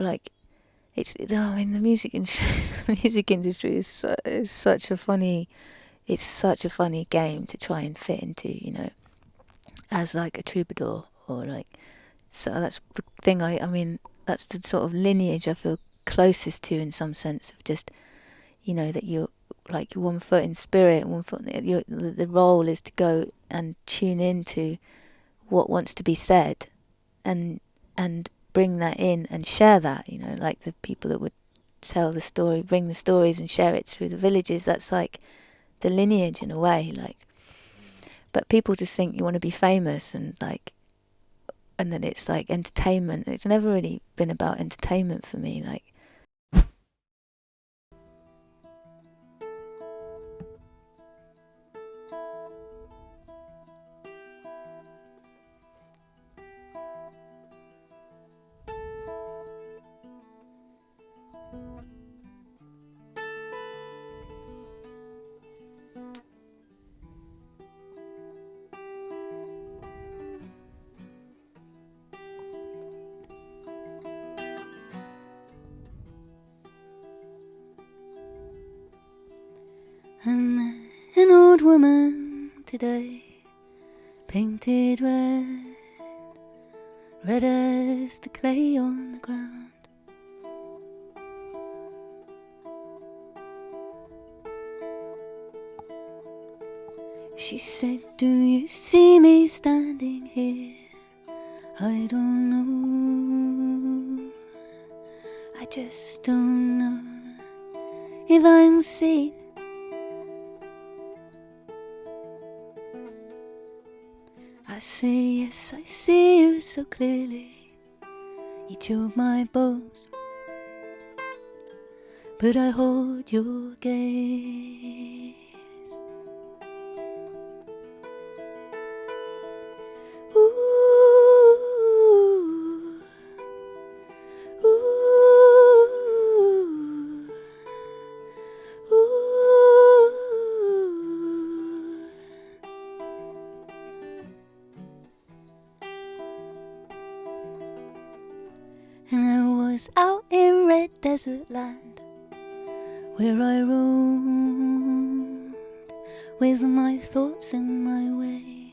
like, I mean, the music industry is such a funny, it's such a funny game to try and fit into, you know, as like a troubadour, or like, so that's the thing. I mean, that's the sort of lineage I feel closest to, in some sense, of just, you know, that you're like one foot in spirit, one foot. The role is to go and tune into what wants to be said, and bring that in and share that. You know, like the people that would tell the story, bring the stories and share it through the villages. That's like the lineage in a way. Like, but people just think you want to be famous, and like, and then it's like entertainment. It's never really been about entertainment for me. Like, I met an old woman today, painted red, red as the clay on the ground. She said, do you see me standing here? I don't know, I just don't know if I'm seen. I say yes, I see you so clearly, each of my bones, but I hold your gaze. Ooh, ooh, ooh. And I was out in red desert land, where I roamed with my thoughts in my way.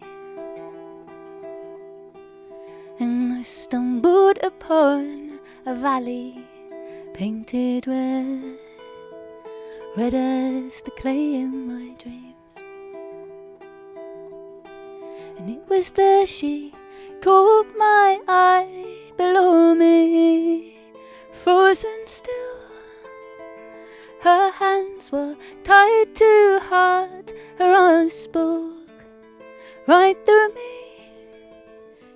And I stumbled upon a valley painted red, red as the clay in my dreams. And it was there she caught my eye, below me, frozen still. Her hands were tied to her heart, her eyes spoke right through me.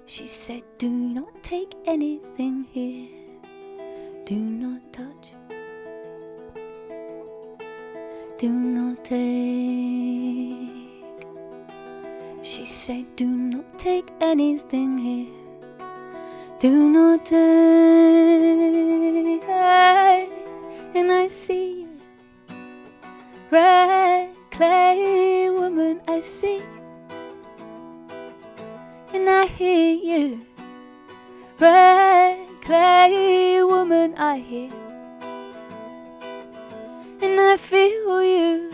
She said, do not take anything here, do not touch, do not take. She said, do not take anything here, do not take. And I see you, red clay woman, I see. And I hear you, red clay woman, I hear. And I feel you,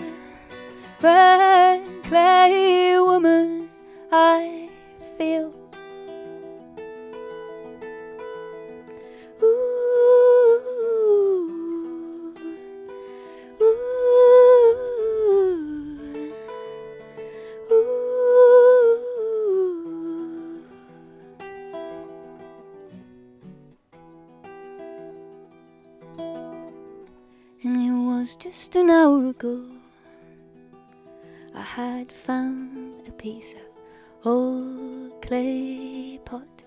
red clay woman, I feel. And it was just an hour ago, I had found a piece of old clay pot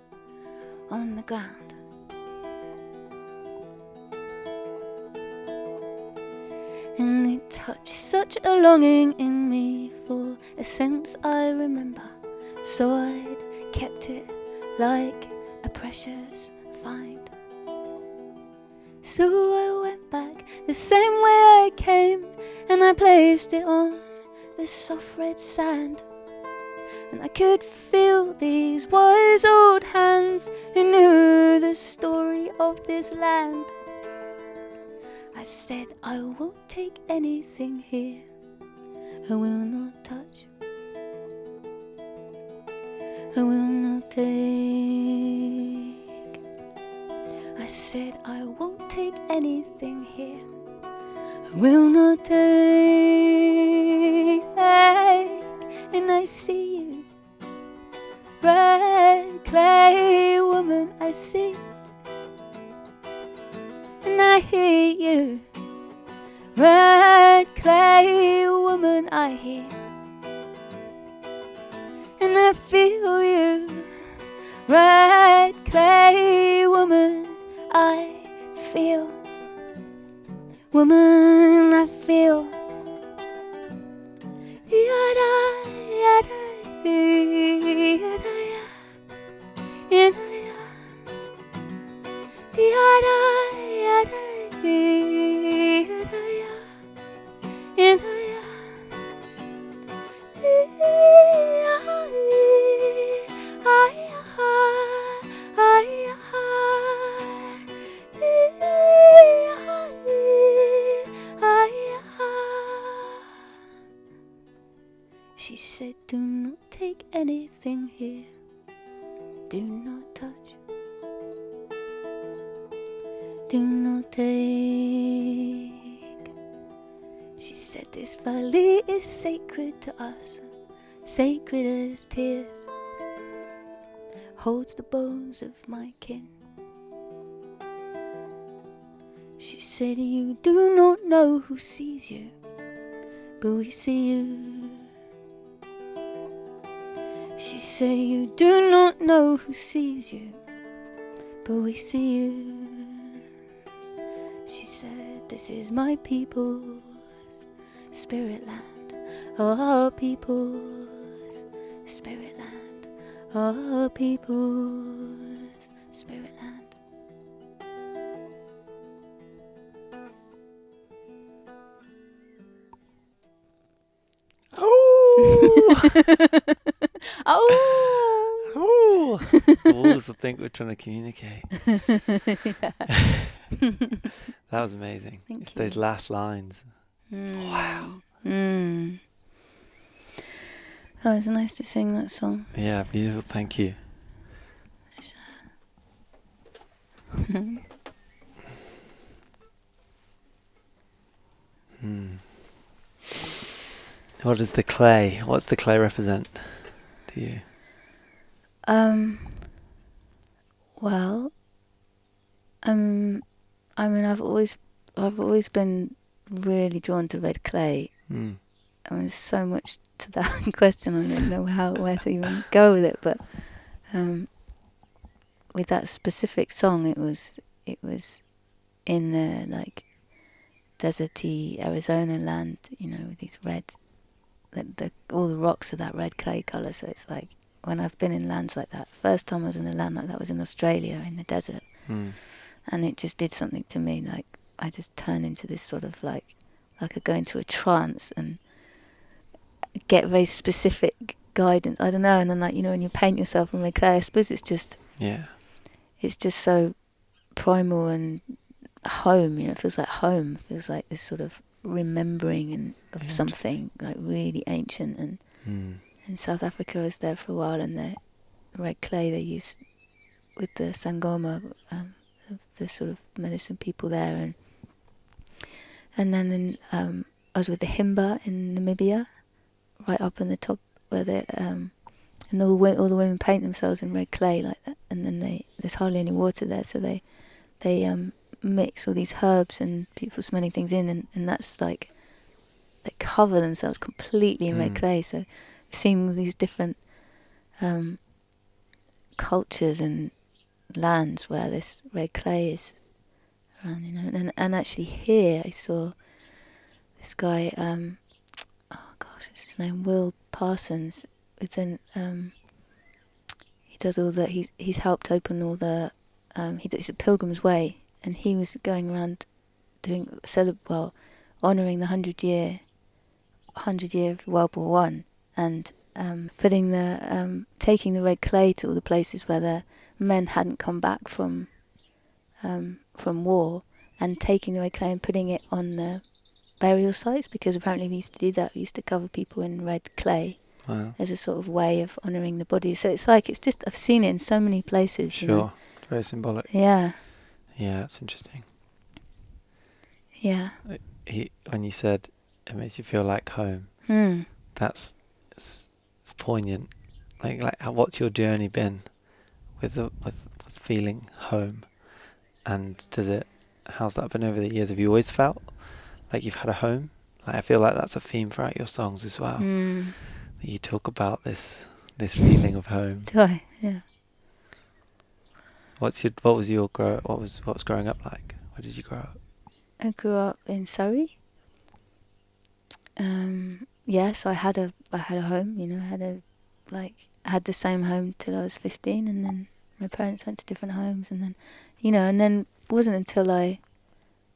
on the ground. And it touched such a longing in me for a sense I remember, so I'd kept it like a precious find. So I went back the same way I came, and I placed it on the soft red sand. And I could feel feel these wise old hands who knew the story of this land. I said I won't take anything here, I will not touch, I will not take. I said I won't take anything here, I will not take. And I see you, red clay woman, I see. And I hear you, red clay woman, I hear. And I feel you, red clay woman, I feel. Woman, I feel. Yada, yada, yada, yada, yada, yada, yada, She said, do not take anything here, do not touch, do not take. She said, this valley is sacred to us, sacred as tears, holds the bones of my kin. She said, you do not know who sees you, but we see you. She said, you do not know who sees you, but we see you. She said, this is my people's spirit land, our people's spirit land, our people's spirit land. Oh! Walls will think we're trying to communicate. That was amazing. Thank It's you. those last lines. Wow. Oh, it's nice to sing that song. Yeah, beautiful. Thank you. What does the clay? What's the clay represent to you? Well, I mean, I've always been really drawn to red clay. I mean, there's so much to that question. I don't know where to even go with it, but with that specific song, it was in the like deserty Arizona land, you know, with these red, all the rocks are that red clay colour. So it's like when I've been in lands like that. First time I was in a land like that was in Australia in the desert, and it just did something to me. Like I just turned into this sort of like I go into a trance and get very specific guidance. I don't know. And then like, you know, when you paint yourself in red clay, I suppose it's just so primal and home. You know, it feels like home. It feels like this sort of remembering of something like really ancient. And in South Africa, I was there for a while, and the red clay they use with the sangoma, the sort of medicine people there, and then I was with the Himba in Namibia, right up in the top where they and all the women paint themselves in red clay like that, and then there's hardly any water there, so they mix all these herbs and beautiful smelling things in, and that's like they cover themselves completely in red clay. So seeing these different cultures and lands where this red clay is around, you know, and actually here I saw this guy, oh gosh, what's his name, Will Parsons, within he does all the he's helped open all the it's a Pilgrim's Way, and he was going around doing honouring the 100 year of World War One, and taking the red clay to all the places where the men hadn't come back from war, and taking the red clay and putting it on the burial sites, because apparently we used to do that. We used to cover people in red clay. Wow. As a sort of way of honouring the body. So it's like, it's just, I've seen it in so many places. Sure. You know? Very symbolic. Yeah. Yeah, that's interesting. Yeah. When you said it makes you feel like home, it's poignant. Like what's your journey been with feeling home, and how's that been over the years? Have you always felt like you've had a home? Like, I feel like that's a theme throughout your songs as well. That you talk about this feeling of home. Do I? Yeah. What was growing up like? Where did you grow up? I grew up in Surrey. Yeah, so I had a home, you know, I had the same home till I was 15, and then my parents went to different homes, and then, you know, and then it wasn't until as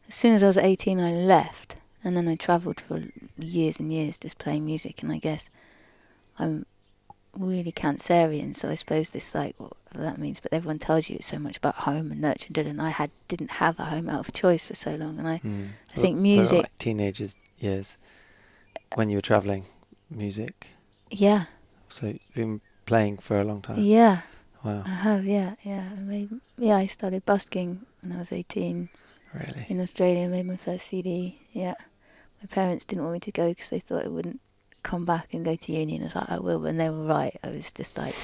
soon as I was 18 I left, and then I travelled for years and years just playing music, and I guess I'm really Cancerian, so I suppose this, like, whatever that means, but everyone tells you it's so much about home and nurture, and I didn't have a home out of choice for so long, and I think music... So like teenagers years, when you were travelling, music? Yeah. So you've been playing for a long time? Yeah. Wow. I have, yeah. I started busking when I was 18. Really? In Australia, made my first CD, yeah. My parents didn't want me to go because they thought I wouldn't come back and go to uni, and I was like, I will, and they were right. I was just like,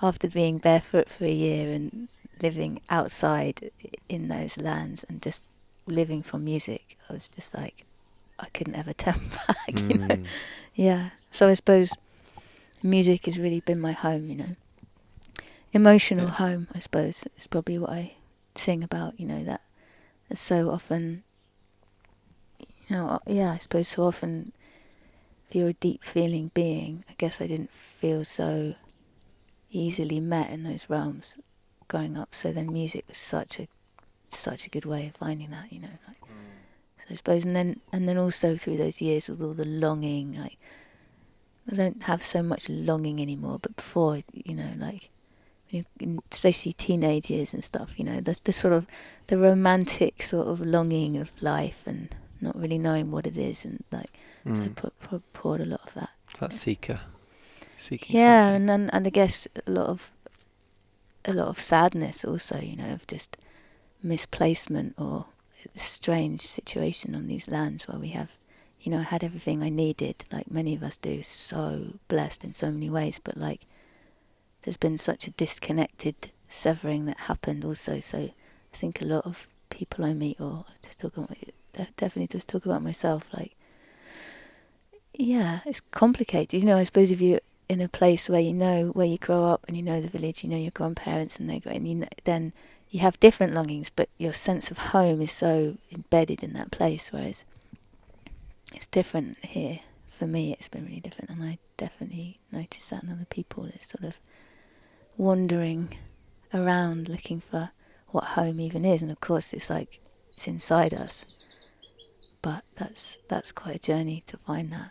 after being barefoot for a year and living outside in those lands and just living from music, I was just like, I couldn't ever turn back, you know. Yeah. So I suppose music has really been my home, you know. Emotional home, I suppose, is probably what I sing about, you know, that so often, you know, I suppose so often, if you're a deep feeling being, I guess I didn't feel so easily met in those realms growing up, so then music was such a good way of finding that, you know. Like, so I suppose, and then also through those years with all the longing, like, I don't have so much longing anymore, but before, you know, like, especially teenage years and stuff, you know, the sort of the romantic sort of longing of life and not really knowing what it is, and like, so I poured a lot of that. That seeking. Yeah, something. and I guess a lot of sadness also, you know, of just misplacement or a strange situation on these lands where we have, you know, I had everything I needed, like many of us do, so blessed in so many ways, but like, there's been such a disconnected severing that happened also. So I think a lot of people I meet, or definitely just talk about myself, like, yeah, it's complicated. You know, I suppose if you're in a place where you know where you grow up and you know the village, you know your grandparents, and then you have different longings, but your sense of home is so embedded in that place, whereas it's different here. For me, it's been really different, and I definitely notice that in other people. It's sort of wandering around looking for what home even is, and of course it's like it's inside us, but that's quite a journey to find that,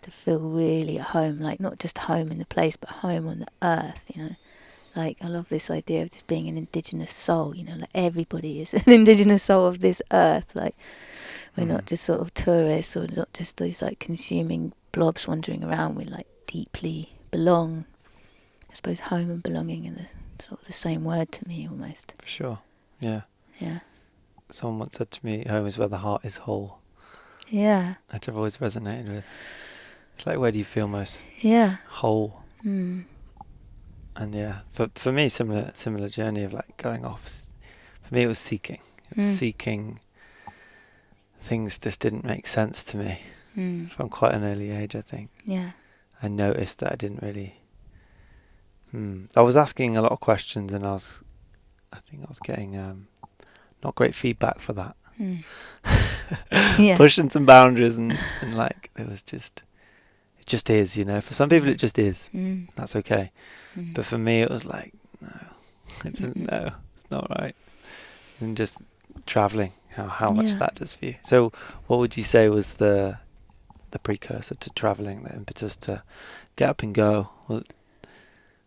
to feel really at home, like not just home in the place but home on the earth, you know. Like, I love this idea of just being an indigenous soul, you know, like everybody is an indigenous soul of this earth, like we're not just sort of tourists, or not just these like consuming blobs wandering around. We like deeply belong. I suppose home and belonging are sort of the same word to me, almost. For sure, yeah. Yeah. Someone once said to me, home is where the heart is whole. Yeah. That I've always resonated with. It's like, where do you feel most whole? And yeah, for me, similar journey of like going off. For me, it was seeking. It was seeking. Things just didn't make sense to me from quite an early age, I think. Yeah. I noticed that I didn't really... I was asking a lot of questions, and I think I was getting not great feedback for that. Yeah. Pushing some boundaries, and like, it just is, you know. For some people it just is. That's okay. But for me it was like, no, it's not right. And just travelling, how much that does for you. So what would you say was the precursor to travelling, the impetus to get up and go?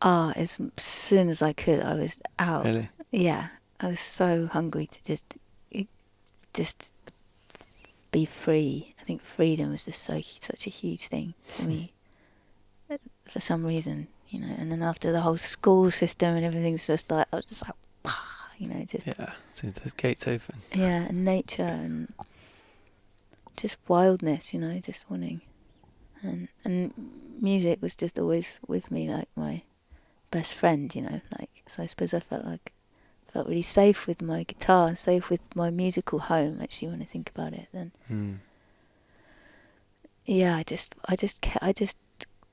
As soon as I could, I was out. Really? Yeah, I was so hungry to just be free. I think freedom was just such a huge thing for me, for some reason, you know. And then after the whole school system and everything's just like, I was just like, you know, just Yeah, as soon as those gates open. yeah, and nature and just wildness, you know, just wanting, and music was just always with me, like my best friend, you know, like, so I suppose I felt really safe with my guitar, safe with my musical home, actually, when I think about it. Then yeah, I just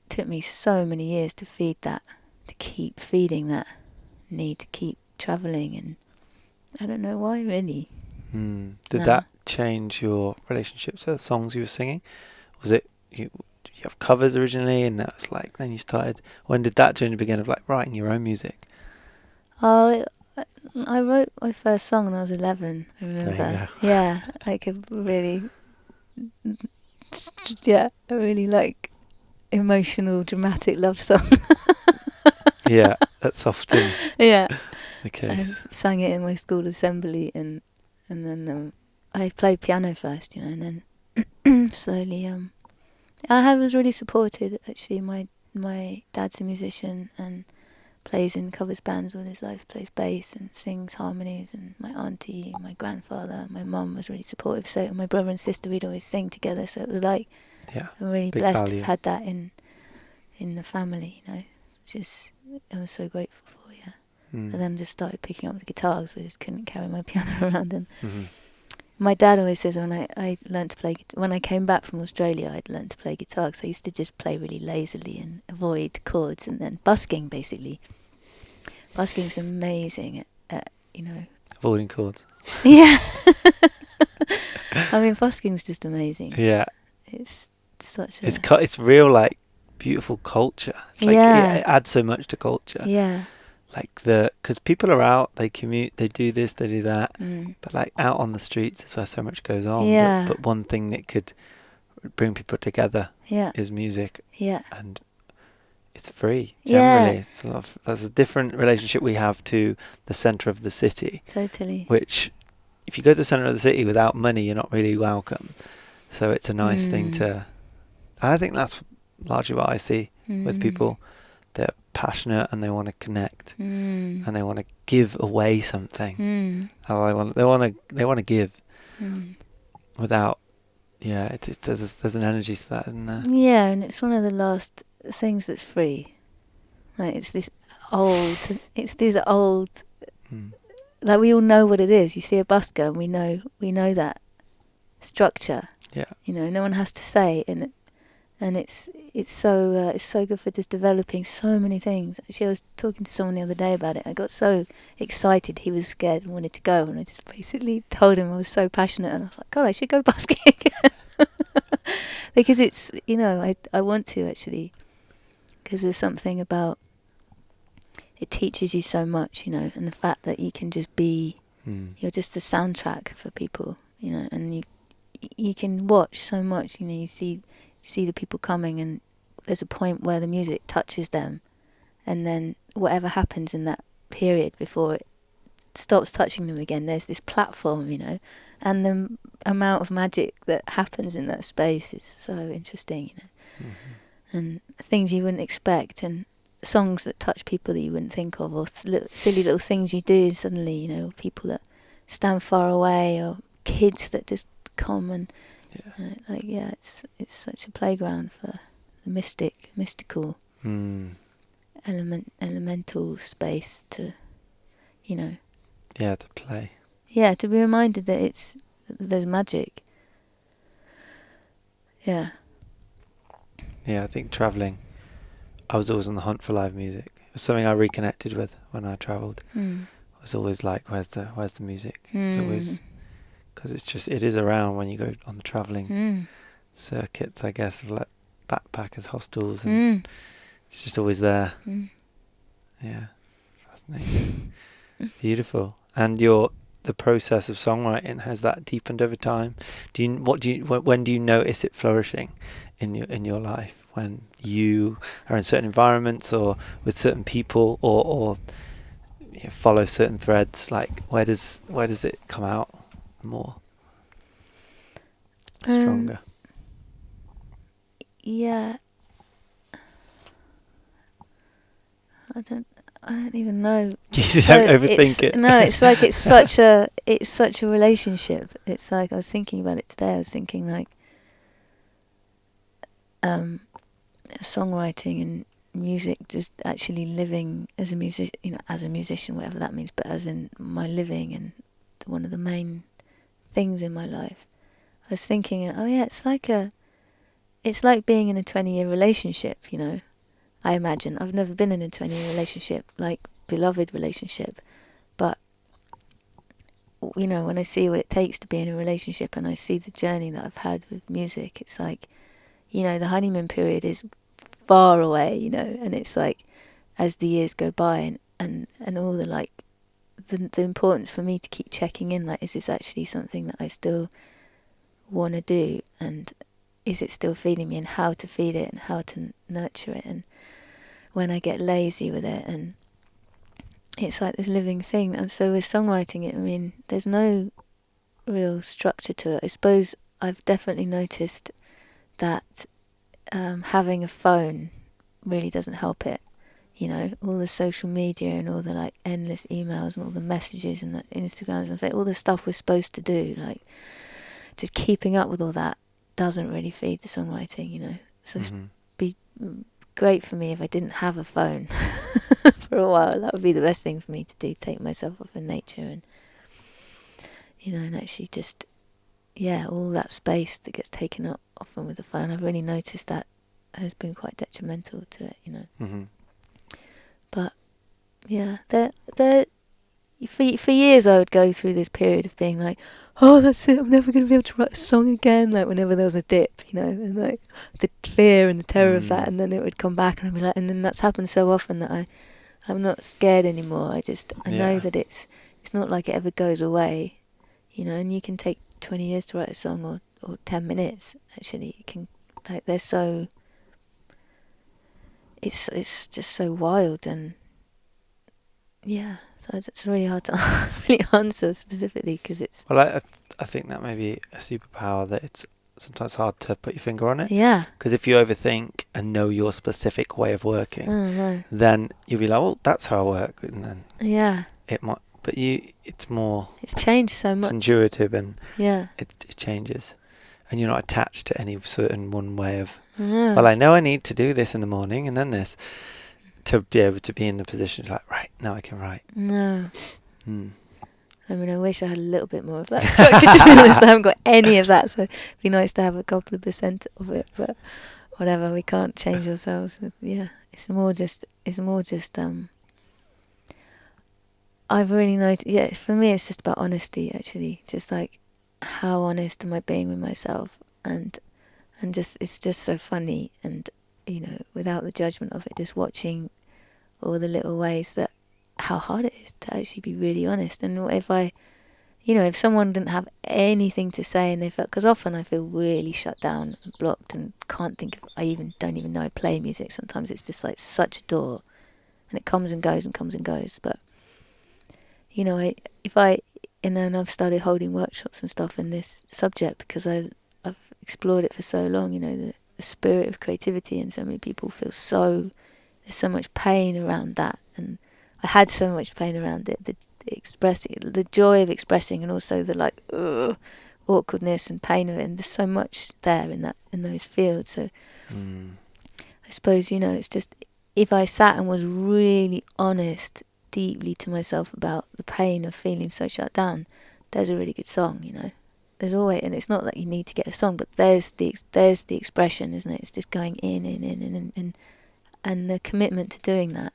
took me so many years to feed that, to keep feeding that need to keep travelling, and I don't know why, really. Did that change your relationship to the songs you were singing? Was it did you have covers originally, and that was like, then you started, when did that journey begin of like writing your own music? I wrote my first song when I was 11, I remember. There you go. Yeah, like a really like emotional, dramatic love song. Yeah, that's often Yeah. the case. I sang it in my school assembly, and then I played piano first, you know, and then slowly I was really supported, actually. My dad's a musician and plays in covers bands all his life, plays bass and sings harmonies, and my auntie, my grandfather, my mum was really supportive, so my brother and sister, we'd always sing together, so it was like, I'm really blessed to have had that in the family, you know, which is, I was so grateful for, yeah. And then just started picking up the guitar, because I just couldn't carry my piano around, and my dad always says when I learned to play, when I came back from Australia, I'd learned to play guitar, because I used to just play really lazily and avoid chords, and then busking, basically. Busking's amazing at you know... Avoiding chords. Yeah. I mean, busking's just amazing. Yeah. It's such a... It's real, like, beautiful culture. It's like, it adds so much to culture. Yeah. Like, because people are out, they commute, they do this, they do that, but like out on the streets is where so much goes on. Yeah. But one thing that could bring people together is music. Yeah. And it's free, generally. Yeah. There's a different relationship we have to the centre of the city. Totally. Which, if you go to the centre of the city without money, you're not really welcome. So it's a nice thing to... I think that's largely what I see with people. They're passionate and they want to connect, and they want to give away something. They want to give without. Yeah, there's an energy to that, isn't there? Yeah, and it's one of the last things that's free. Like, it's this old. Like, we all know what it is. You see a busker, and we know that structure. Yeah. You know, no one has to say, and it's so good for just developing so many things. Actually, I was talking to someone the other day about it. I got so excited. He was scared and wanted to go, and I just basically told him I was so passionate, and I was like, God, I should go busking again. Because it's, you know, I want to, actually, because there's something about it teaches you so much, you know, and the fact that you can just be, you're just a soundtrack for people, you know, and you can watch so much, you know, you see the people coming, and there's a point where the music touches them, and then whatever happens in that period before it stops touching them again, there's this platform, you know, and the amount of magic that happens in that space is so interesting, you know. And things you wouldn't expect, and songs that touch people that you wouldn't think of, or silly little things you do suddenly, you know, people that stand far away, or kids that just come and it's such a playground for the mystical elemental space to, you know. Yeah, to play. Yeah, to be reminded that there's magic. Yeah. Yeah, I think travelling, I was always on the hunt for live music. It was something I reconnected with when I travelled. I was always like, where's the music? It was always, because it is around when you go on the travelling circuits, I guess, of like backpackers, hostels, and it's just always there. Yeah, fascinating. Beautiful. And the process of songwriting, has that deepened over time? When do you notice it flourishing? in your life when you are in certain environments or with certain people or you know, follow certain threads? Like where does it come out more stronger? Yeah, I don't even know. You just don't overthink it. No, it's like it's such a relationship. It's like I was thinking about it today. I was thinking like songwriting and music, just actually living as a music, as a musician, whatever that means, but as in my living and one of the main things in my life. I was thinking, oh yeah, it's like being in a 20-year relationship, I imagine. I've never been in a 20-year relationship, like beloved relationship, but when I see what it takes to be in a relationship and I see the journey that I've had with music, it's like, the honeymoon period is far away, and it's like as the years go by and all the like the importance for me to keep checking in, like, is this actually something that I still want to do, and is it still feeding me, and how to feed it and how to nurture it, and when I get lazy with it, and it's like this living thing. And so with songwriting, there's no real structure to it. I suppose I've definitely noticed that having a phone really doesn't help it. All the social media and all the like endless emails and all the messages and the Instagrams and all the stuff we're supposed to do, like just keeping up with all that doesn't really feed the songwriting, So it'd be great for me if I didn't have a phone for a while. That would be the best thing for me to do, take myself off in nature and, and actually just, all that space that gets taken up often with the phone. I've really noticed that has been quite detrimental to it, But yeah, for years I would go through this period of being like, oh, that's it, I'm never going to be able to write a song again, like whenever there was a dip, and like the fear and the terror of that, and then it would come back and I'd be like, and then that's happened so often that I'm not scared anymore. I know that it's not like it ever goes away, and you can take 20 years to write a song or 10 minutes, actually. You can, like, they're so, it's just so wild, and yeah, so it's really hard to really answer specifically because it's... Well, I think that may be a superpower, that it's sometimes hard to put your finger on it. Yeah. Because if you overthink and know your specific way of working, no. then you'll be like, well, that's how I work. And then it might, but it's more... It's changed so much. It's intuitive and it changes. And you're not attached to any certain one way of, no. well, I know I need to do this in the morning and then this, to be able to be in the position like, right, now I can write. No. I wish I had a little bit more of that structure, to be honest. I haven't got any of that, so it'd be nice to have a couple of % of it, but whatever, we can't change ourselves. It's more just I've really noticed, for me it's just about honesty, actually, just like, how honest am I being with myself, and just, it's just so funny, and without the judgment of it, just watching all the little ways that how hard it is to actually be really honest. And if someone didn't have anything to say and they felt, because often I feel really shut down and blocked and can't think of, don't even know I play music. Sometimes it's just like such a door and it comes and goes and comes and goes. But and I've started holding workshops and stuff in this subject because I've explored it for so long, the spirit of creativity, and so many people feel there's so much pain around that, and I had so much pain around it, the expressing, the joy of expressing, and also the awkwardness and pain of it, and there's so much there in those fields. So I suppose, it's just, if I sat and was really honest deeply to myself about the pain of feeling so shut down, there's a really good song, There's always, and it's not that you need to get a song, but there's the expression, isn't it? It's just going in, and the commitment to doing that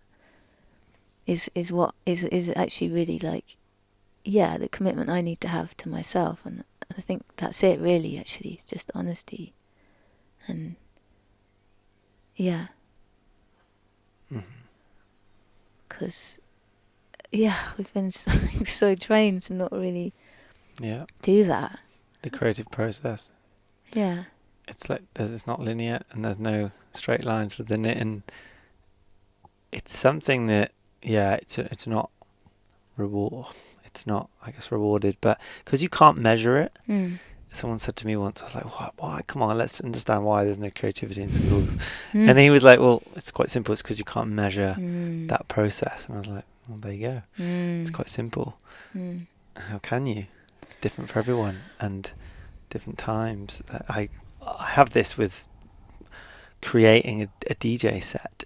is what is actually really like, the commitment I need to have to myself, and I think that's it really, actually. It's just honesty, and because we've been so trained to not really do that. The creative process. Yeah. it's like it's not linear and there's no straight lines within it, and it's something that it's not rewarded, but because you can't measure it. Someone said to me once, I was like, why? Come on, let's understand why there's no creativity in schools. And he was like, well, it's quite simple. It's because you can't measure that process. And I was like, well, there you go. It's quite simple. How can you? It's different for everyone and different times. I have this with creating a DJ set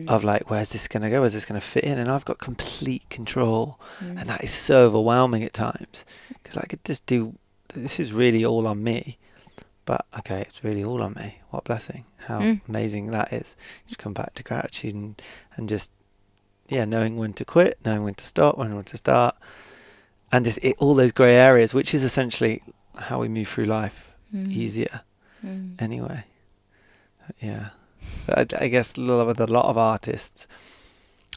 of like, where's this going to go? Where's this going to fit in? And I've got complete control. And that is so overwhelming at times, because I could just do, this is really all on me, but okay, it's really all on me. What a blessing. How amazing that is. You come back to gratitude and just, knowing when to quit, knowing when to stop, when to start, and just all those grey areas, which is essentially how we move through life easier anyway. Yeah. I guess with a lot of artists,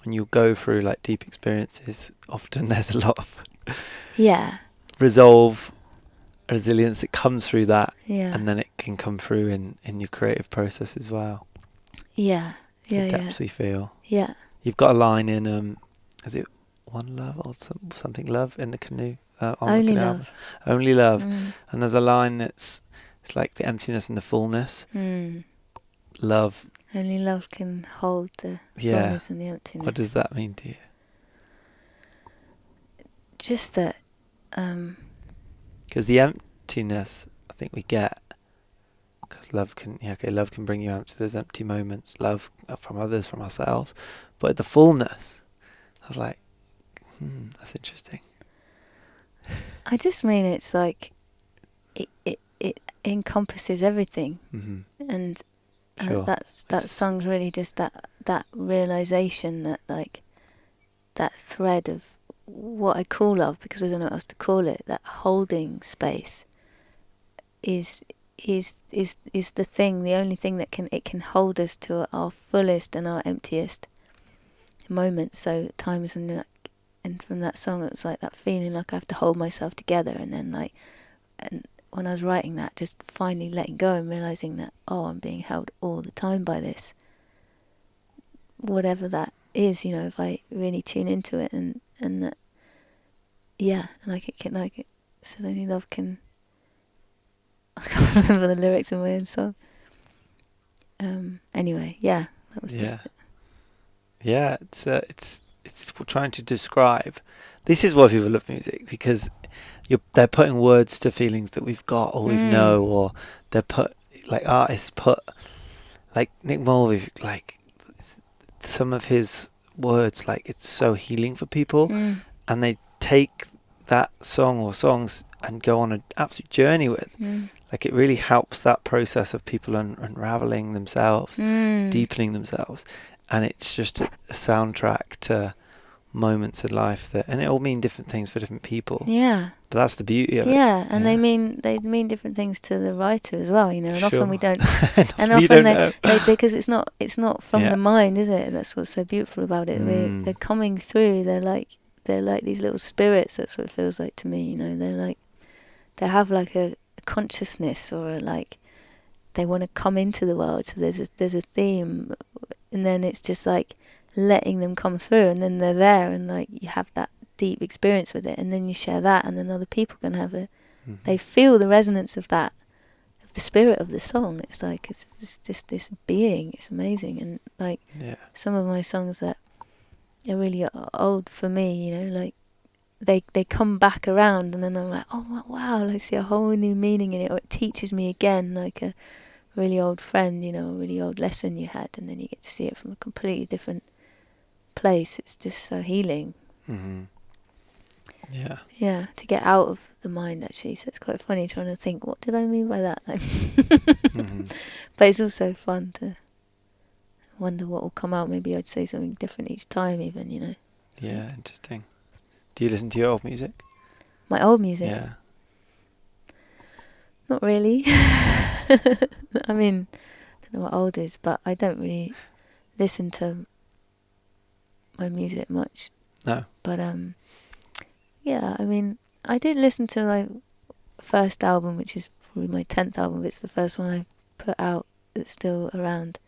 when you go through like deep experiences, often there's a lot of resilience that comes through that, and then it can come through in your creative process as well. The depths we feel. You've got a line in is it One Love or something Love in the Canoe on Only the Love. album? Only Love. And there's a line it's like the emptiness and the fullness. Love. Only love can hold the fullness and the emptiness. What does that mean to you? Just that. Because the emptiness, I think we get, because love can bring you out to those empty moments, love from others, from ourselves, but the fullness, I was like, that's interesting. I just mean it's like, it encompasses everything, and Sure. that song's really just that realization that like that thread of what I call love, because I don't know what else to call it, that holding space is the thing, the only thing that can hold us to our fullest and our emptiest moments. So times when like, and from that song it was like that feeling like I have to hold myself together, and then like, and when I was writing that, just finally letting go and realizing that, I'm being held all the time by this, whatever that is, if I really tune into it, and that, like it can, like it said, only love can. I can't remember the lyrics of my own song. Anyway, that was just it. Yeah, it's trying to describe. This is why people love music, because they're putting words to feelings that we've got or we know, or artists put, like Nick Mulvey, like some of his words, like it's so healing for people, and they take that song or songs and go on an absolute journey with. Like it really helps that process of people unraveling themselves, deepening themselves, and it's just a soundtrack to moments in life and it will mean different things for different people. But that's the beauty of it. And they mean different things to the writer as well, and often we don't. And often they because it's not from the mind, is it? That's what's so beautiful about it. They're coming through. They're like these little spirits. That's what it feels like to me. They're like, they have like a consciousness, or like they want to come into the world. So there's a theme, and then it's just like letting them come through, and then they're there, and like you have that deep experience with it, and then you share that, and then other people can have it. They feel the resonance of that, of the spirit of the song. It's like it's just this being. It's amazing. And like some of my songs that are really old for me, like they come back around, and then I'm like, oh wow, I see a whole new meaning in it, or it teaches me again, like a really old friend, a really old lesson you had, and then you get to see it from a completely different place. It's just so healing. To get out of the mind, actually. So it's quite funny trying to think, what did I mean by that? But it's also fun to wonder what will come out. Maybe I'd say something different each time, even, Yeah, interesting. Do you listen to your old music? My old music? Yeah. Not really. I mean, I don't know what old is, but I don't really listen to my music much. No. But I mean, I did listen to my first album, which is probably my 10th album. It's the first one I put out that's still around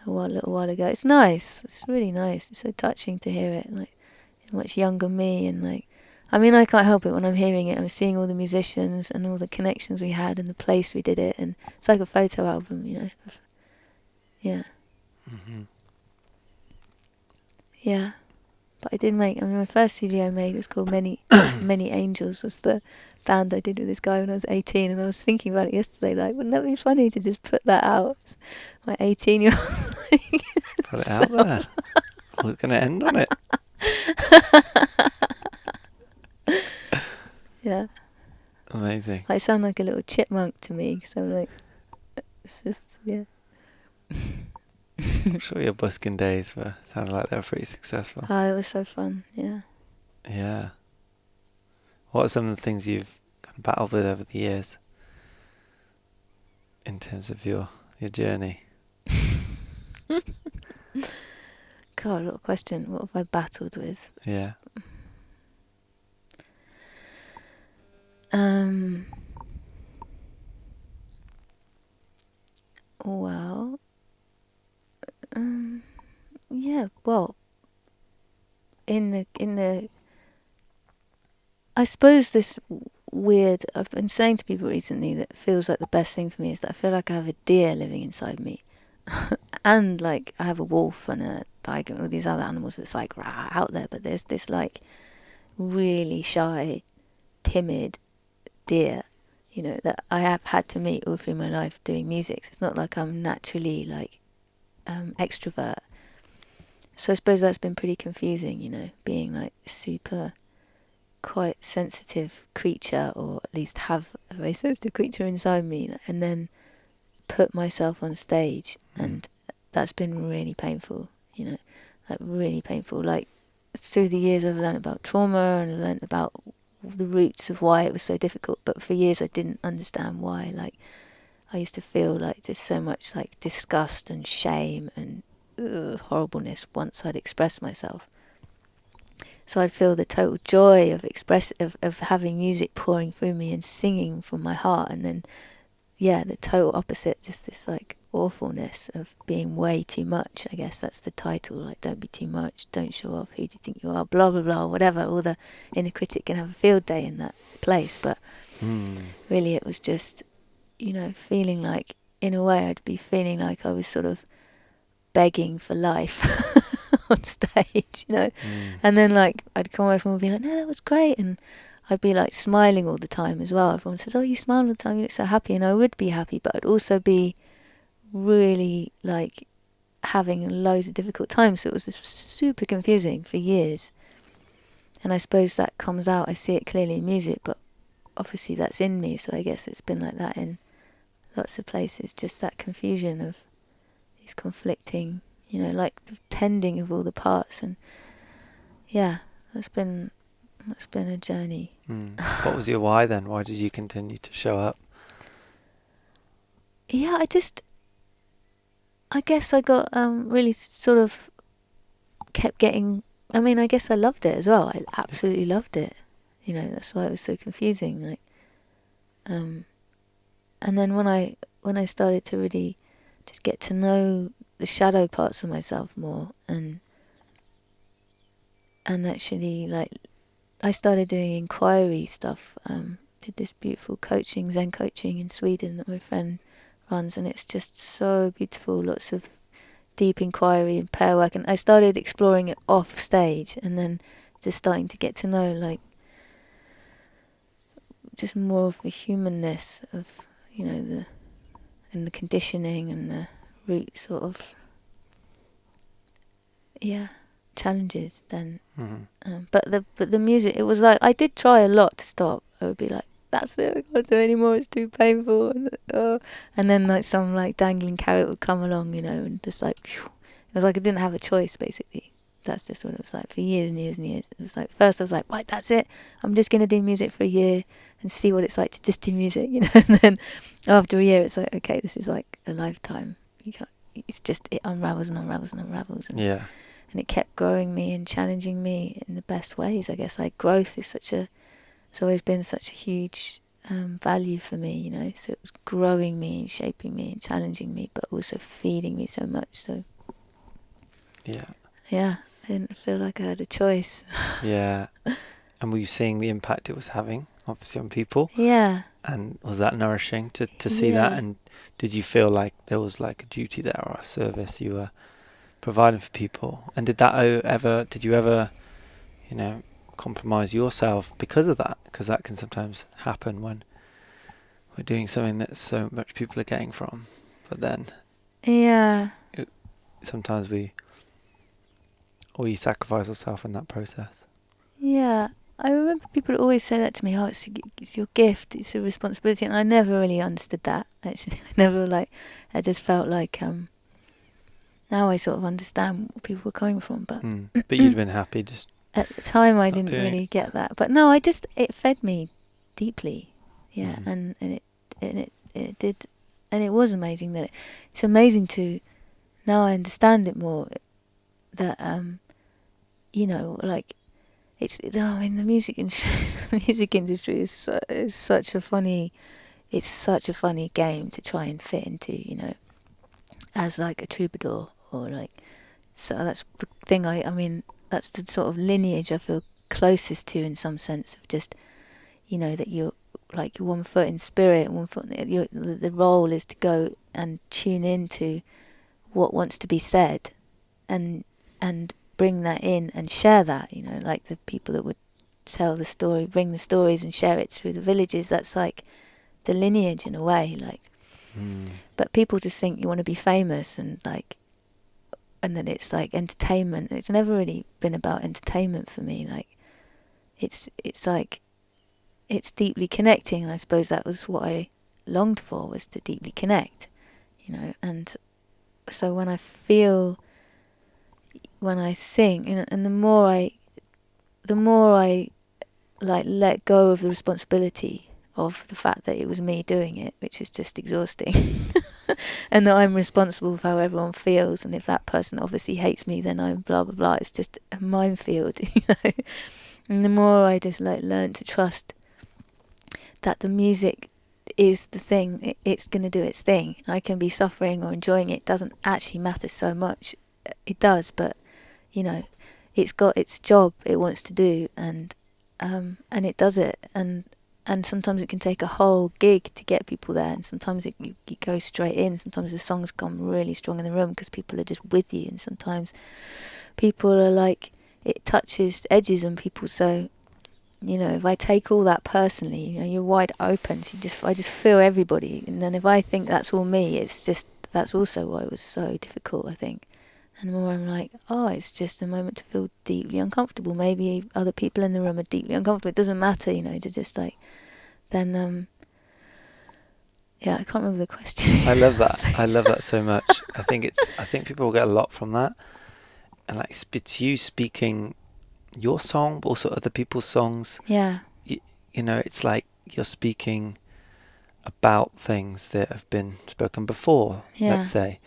a little while ago. It's nice. It's really nice. It's so touching to hear it. Like, much younger me, and like, I mean, I can't help it when I'm hearing it. I'm seeing all the musicians and all the connections we had and the place we did it, and it's like a photo album, you know. Yeah. Mm-hmm. Yeah. But I did make, I mean, my first CD I made was called Many Angels, was the band I did with this guy when I was 18, and I was thinking about it yesterday, like, wouldn't that be funny to just put that out? My 18-year-old. Put it out there. We're going to end on it. Yeah. Amazing. I sound like a little chipmunk to me, because I'm like, it's just, yeah. I'm sure your busking days sounded like they were pretty successful. Oh, it was so fun, yeah. Yeah. What are some of the things you've kind of battled with over the years in terms of your journey? God, what a question. What have I battled with? Yeah. Well, yeah, well, in the I suppose this weird, I've been saying to people recently that feels like the best thing for me is that I feel like I have a deer living inside me. And like I have a wolf and a tiger and all these other animals that's like rah, out there, but there's this like really shy, timid deer, you know, that I have had to meet all through my life doing music. So it's not like I'm naturally like extrovert. So I suppose that's been pretty confusing, you know, being like super quite sensitive creature, or at least have a very sensitive creature inside me, and then put myself on stage, and that's been really painful, you know, like really painful. Like through the years I've learned about trauma, and I learned about the roots of why it was so difficult, but for years I didn't understand why. Like I used to feel like just so much like disgust and shame and horribleness once I'd expressed myself. So I'd feel the total joy of having music pouring through me and singing from my heart, and then yeah, the total opposite, just this like awfulness of being way too much. I guess that's the title, like don't be too much, don't show off, who do you think you are, blah blah blah, whatever. All the inner critic can have a field day in that place, but really it was just, you know, feeling like, in a way I'd be feeling like I was sort of begging for life on stage, you know. And then like I'd come away from it and be like, no, that was great, and I'd be like smiling all the time as well. Everyone says, oh, you smile all the time, you look so happy, and I would be happy, but I'd also be really like having loads of difficult times. So it was super confusing for years, and I suppose that comes out, I see it clearly in music, but obviously that's in me, so I guess it's been like that in lots of places, just that confusion of these conflicting, you know, like the tending of all the parts. And yeah, that's been a journey. What was your why then? Why did you continue to show up? Yeah, I guess I got really sort of kept getting, I mean, I guess I loved it as well. I absolutely loved it. You know, that's why it was so confusing. Like, and then when I started to really just get to know the shadow parts of myself more, and actually like I started doing inquiry stuff. Did this beautiful coaching, Zen Coaching in Sweden that my friend runs, and it's just so beautiful. Lots of deep inquiry and pair work, and I started exploring it off stage, and then just starting to get to know like just more of the humanness of, you know, the conditioning and the root sort of challenges then. But the music, it was like I did try a lot to stop. I would be like, that's it, I can't do it anymore, it's too painful, and then like some like dangling carrot would come along, you know, and just like it was like I didn't have a choice basically. That's just what it was like for years and years and years. It was like, first I was like, right, that's it, I'm just gonna do music for a year and see what it's like to just do music, you know. And then after a year it's like, okay, this is like a lifetime. You can't, it's just, it unravels and unravels and unravels, and Yeah. and it kept growing me and challenging me in the best ways. I guess like growth is it's always been such a huge value for me, you know. So it was growing me and shaping me and challenging me, but also feeding me so much. So yeah, I didn't feel like I had a choice. Yeah. And were you seeing the impact it was having, obviously, on people? Yeah. And was that nourishing to see that? And did you feel like there was like a duty there or a service you were providing for people? And did you ever, you know, compromise yourself because of that? Because that can sometimes happen when we're doing something that so much people are getting from. But then sometimes we sacrifice ourselves in that process. Yeah. I remember people always say that to me, oh, it's your gift, it's a responsibility, and I never really understood that, actually. I just felt like, now I sort of understand where people were coming from, but... But you'd been happy just... At the time I didn't really get that, but no, it fed me deeply, and it did, and it was amazing it's amazing to, now I understand it more, that, you know, like, the music industry is such a funny game to try and fit into, you know, as like a troubadour, or like, so that's the thing. I mean, that's the sort of lineage I feel closest to, in some sense, of just, you know, that you're like, you're 1 foot in spirit and 1 foot. The role is to go and tune into what wants to be said, and bring that in and share that, you know, like the people that would tell the story, bring the stories and share it through the villages. That's like the lineage in a way, like. But people just think you want to be famous, and like, and then it's like entertainment. It's never really been about entertainment for me. Like, it's like, it's deeply connecting, and I suppose that was what I longed for, was to deeply connect, you know. And so when I sing, and the more I like let go of the responsibility of the fact that it was me doing it, which is just exhausting, and that I'm responsible for how everyone feels, and if that person obviously hates me, then I'm blah blah blah. It's just a minefield, you know. And the more I just like learn to trust that the music is the thing, it's going to do its thing. I can be suffering or enjoying it, doesn't actually matter so much. It does, but, you know, it's got its job it wants to do, and it does it, and sometimes it can take a whole gig to get people there, and sometimes you go straight in. Sometimes the songs come really strong in the room because people are just with you, and sometimes people are like, it touches edges on people. So, you know, if I take all that personally, you know, you're wide open, so I just feel everybody, and then if I think that's all me, that's also why it was so difficult, I think. And the more I'm like, oh, it's just a moment to feel deeply uncomfortable. Maybe other people in the room are deeply uncomfortable. It doesn't matter, you know, to just like, then, yeah, I can't remember the question. I love that. I love that so much. I think people get a lot from that. And like, it's you speaking your song, but also other people's songs. Yeah. You know, it's like you're speaking about things that have been spoken before, let's say.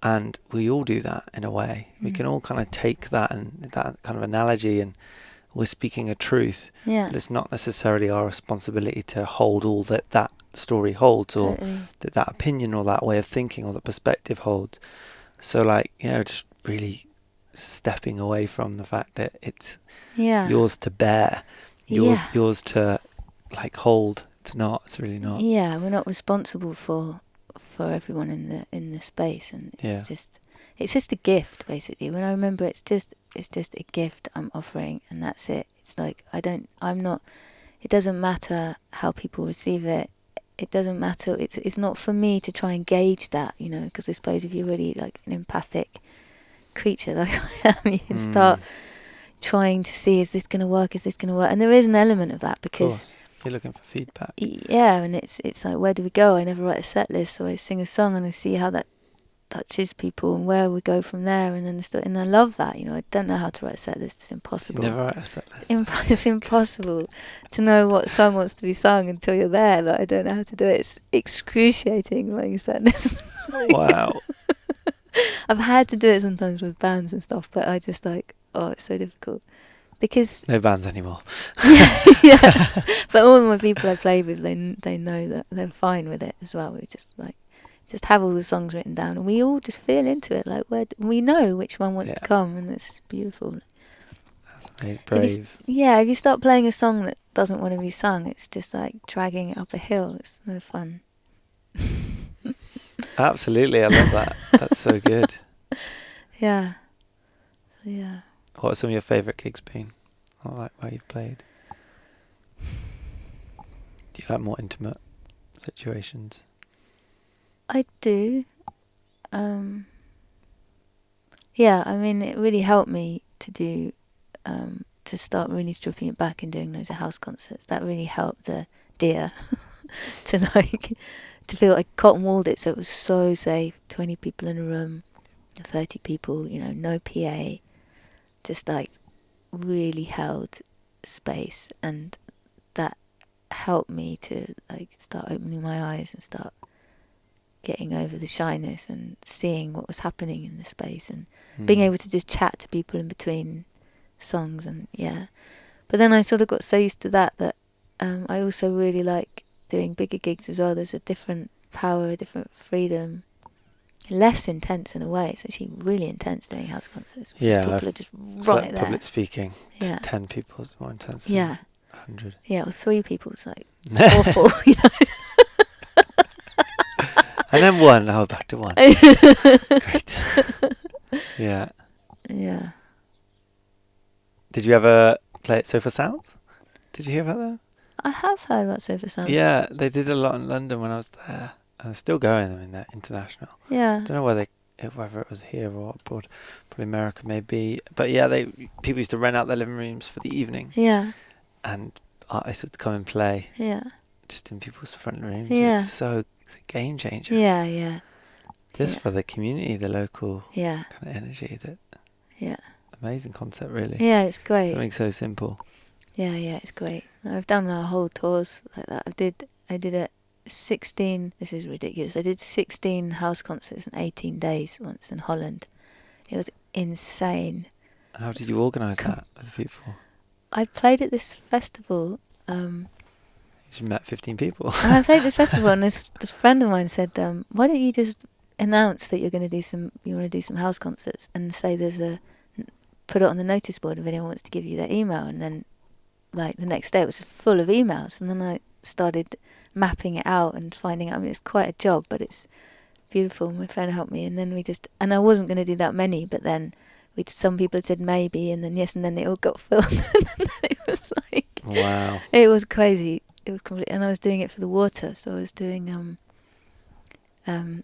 And we all do that in a way. We can all kind of take that and that kind of analogy, and we're speaking a truth. Yeah. But it's not necessarily our responsibility to hold all that story holds, or that opinion or that way of thinking or the perspective holds. So like, you know, just really stepping away from the fact that it's yours to bear, yours to like hold. It's really not. Yeah, we're not responsible for everyone in the space, and it's just a gift, basically. When I remember, it's just a gift I'm offering, and that's it. It's like it doesn't matter how people receive it. It doesn't matter. It's not for me to try and gauge that, you know, because I suppose if you're really like an empathic creature like I am, you can start trying to see, is this going to work? And there is an element of that, because you're looking for feedback. Yeah, and it's like, where do we go? I never write a set list, so I sing a song and I see how that touches people and where we go from there, and then and I love that, you know. I don't know how to write a set list. It's impossible. You never write a set list. It's impossible to know what song wants to be sung until you're there. Like, I don't know how to do it. It's excruciating writing a set list. Wow. I've had to do it sometimes with bands and stuff, but I just like, oh, it's so difficult. because No bands anymore. yeah. But all my people I played with, they know that they're fine with it as well. We just have all the songs written down, and we all just feel into it. Like we know which one wants to come, and it's beautiful. Brave. If you start playing a song that doesn't want to be sung, it's just like dragging it up a hill. It's no fun. Absolutely, I love that. That's so good. Yeah. What are some of your favourite gigs been? Or like where you've played? Do you like more intimate situations? I do. Yeah, I mean, it really helped me to do, to start really stripping it back and doing loads of house concerts. That really helped the deer to to feel like cotton walled it, so it was so safe. 20 people in a room, 30 people, no PA, just like really held space, and that helped me to like start opening my eyes and start getting over the shyness and seeing what was happening in the space and being able to just chat to people in between songs. And but then I sort of got so used to that I also really like doing bigger gigs as well. There's a different power, a different freedom, less intense in a way. It's actually really intense doing house concerts because people are just right there. Public speaking, 10 people is more intense than 100. Or 3 people is like awful, And then 1, back to 1. Great. Yeah. Did you ever play at Sofa Sounds? Did you hear about that? I have heard about Sofa Sounds. Yeah, they did a lot in London when I was there. And they're still going. I mean, they're international. Yeah. I don't know whether it was here or abroad. Probably America, maybe. But people used to rent out their living rooms for the evening. Yeah. And artists would come and play. Yeah. Just in people's front rooms. Yeah. It's a game changer. Yeah. Just for the community, the local kind of energy. Yeah. Amazing concept, really. Yeah, it's great. Something so simple. Yeah, it's great. I've done whole tours like that. I did 16, this is ridiculous, I did 16 house concerts in 18 days once in Holland. It was insane. How did you organise that with people? I played at this festival. You met 15 people. I played this festival, and this friend of mine said, "Why don't you just announce that you want to do some house concerts, and say put it on the notice board if anyone wants to give you their email." And then, like the next day, it was full of emails, and then I started mapping it out and finding out. I mean, it's quite a job, but it's beautiful. My friend helped me, and then and I wasn't going to do that many, but then some people had said maybe, and then yes, and then they all got filled. And it was like, wow, it was crazy. It was complete, and I was doing it for the water. So I was doing I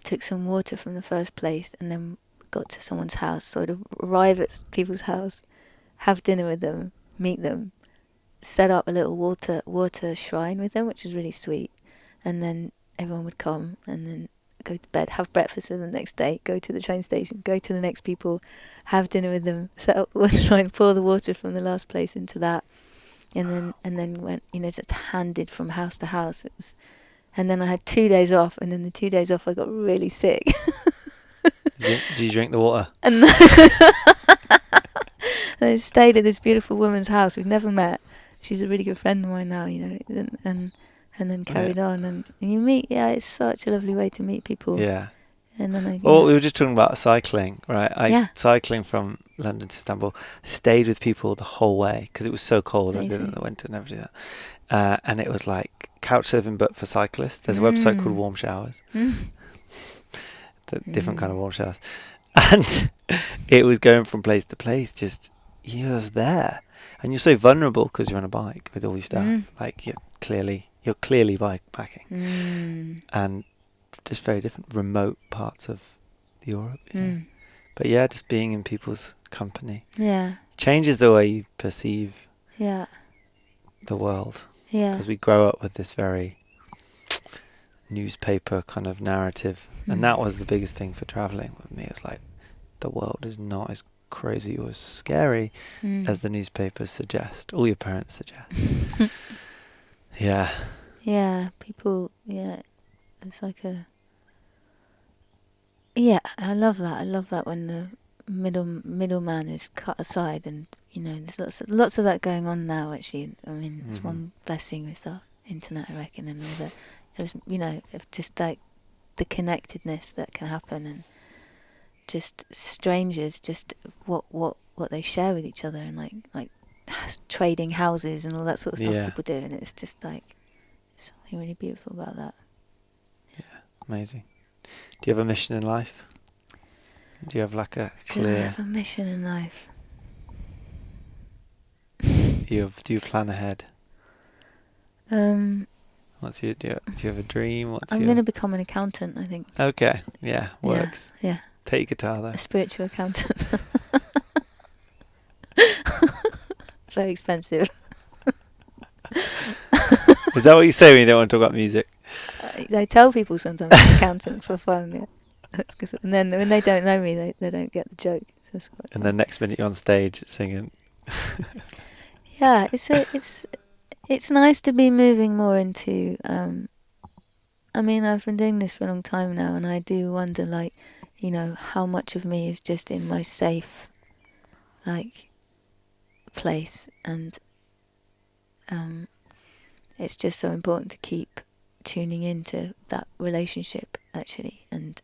took some water from the first place, and then got to someone's house. So I'd arrive at people's house, have dinner with them, meet them, set up a little water shrine with them, which was really sweet. And then everyone would come, and then go to bed, have breakfast with them the next day, go to the train station, go to the next people, have dinner with them, set up the water shrine, pour the water from the last place into that. And then went, just handed from house to house. And then I had 2 days off, and then the 2 days off I got really sick. Did you drink the water? And I stayed at this beautiful woman's house we've never met. She's a really good friend of mine now, and then carried on. And you meet, it's such a lovely way to meet people. Yeah. And then we were just talking about cycling, right? Cycling from London to Istanbul, stayed with people the whole way because it was so cold. I did it in the winter, never do that. And it was like couch surfing, but for cyclists. There's a website called Warm Showers. Different kind of warm showers. And it was going from place to place, just, you're there. And you're so vulnerable because you're on a bike with all your stuff. Like, you're clearly bikepacking. And just very different remote parts of Europe. But just being in people's company changes the way you perceive the world. Because we grow up with this very newspaper kind of narrative, and that was the biggest thing for traveling with me. It's like, the world is not as crazy or as scary as the newspapers suggest, or your parents suggest. People, it's like I love that when the middleman is cut aside and you know, there's lots of that going on now. Actually, I mean, it's Mm-hmm. one blessing with the internet, I reckon, and all that. There's, you know, of just like the connectedness that can happen, and just strangers, just what they share with each other, and like trading houses and all that sort of stuff people do, and it's just like something really beautiful about that. Yeah, amazing. Do you have a mission in life? Do you have like a clear? Do I have a mission in life? Do you plan ahead? What's your do you have a dream? I'm going to become an accountant, I think. Okay, yeah, works. Yeah. Take your guitar though. A spiritual accountant. Very expensive. Is that what you say when you don't want to talk about music? They tell people sometimes I'm an accountant for fun. Yeah. That's 'cause, and then when they don't know me, they don't get the joke. That's quite And fun. then next minute you're on stage singing. Yeah, it's nice to be moving more into. I mean, I've been doing this for a long time now, and I do wonder, like, you know, how much of me is just in my safe, like, place, and it's just so important to keep tuning into that relationship, actually, and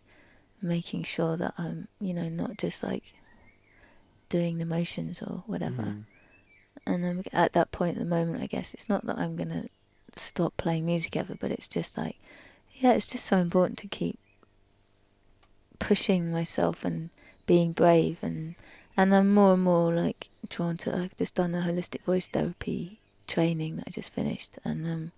making sure that I'm, you know, not just like doing the motions or whatever. Mm. And I'm at that point at the moment, I guess it's not that I'm gonna stop playing music ever, but it's just like, yeah, it's just so important to keep pushing myself and being brave, and I'm more and more like drawn to. I've just done a holistic voice therapy training that I just finished, and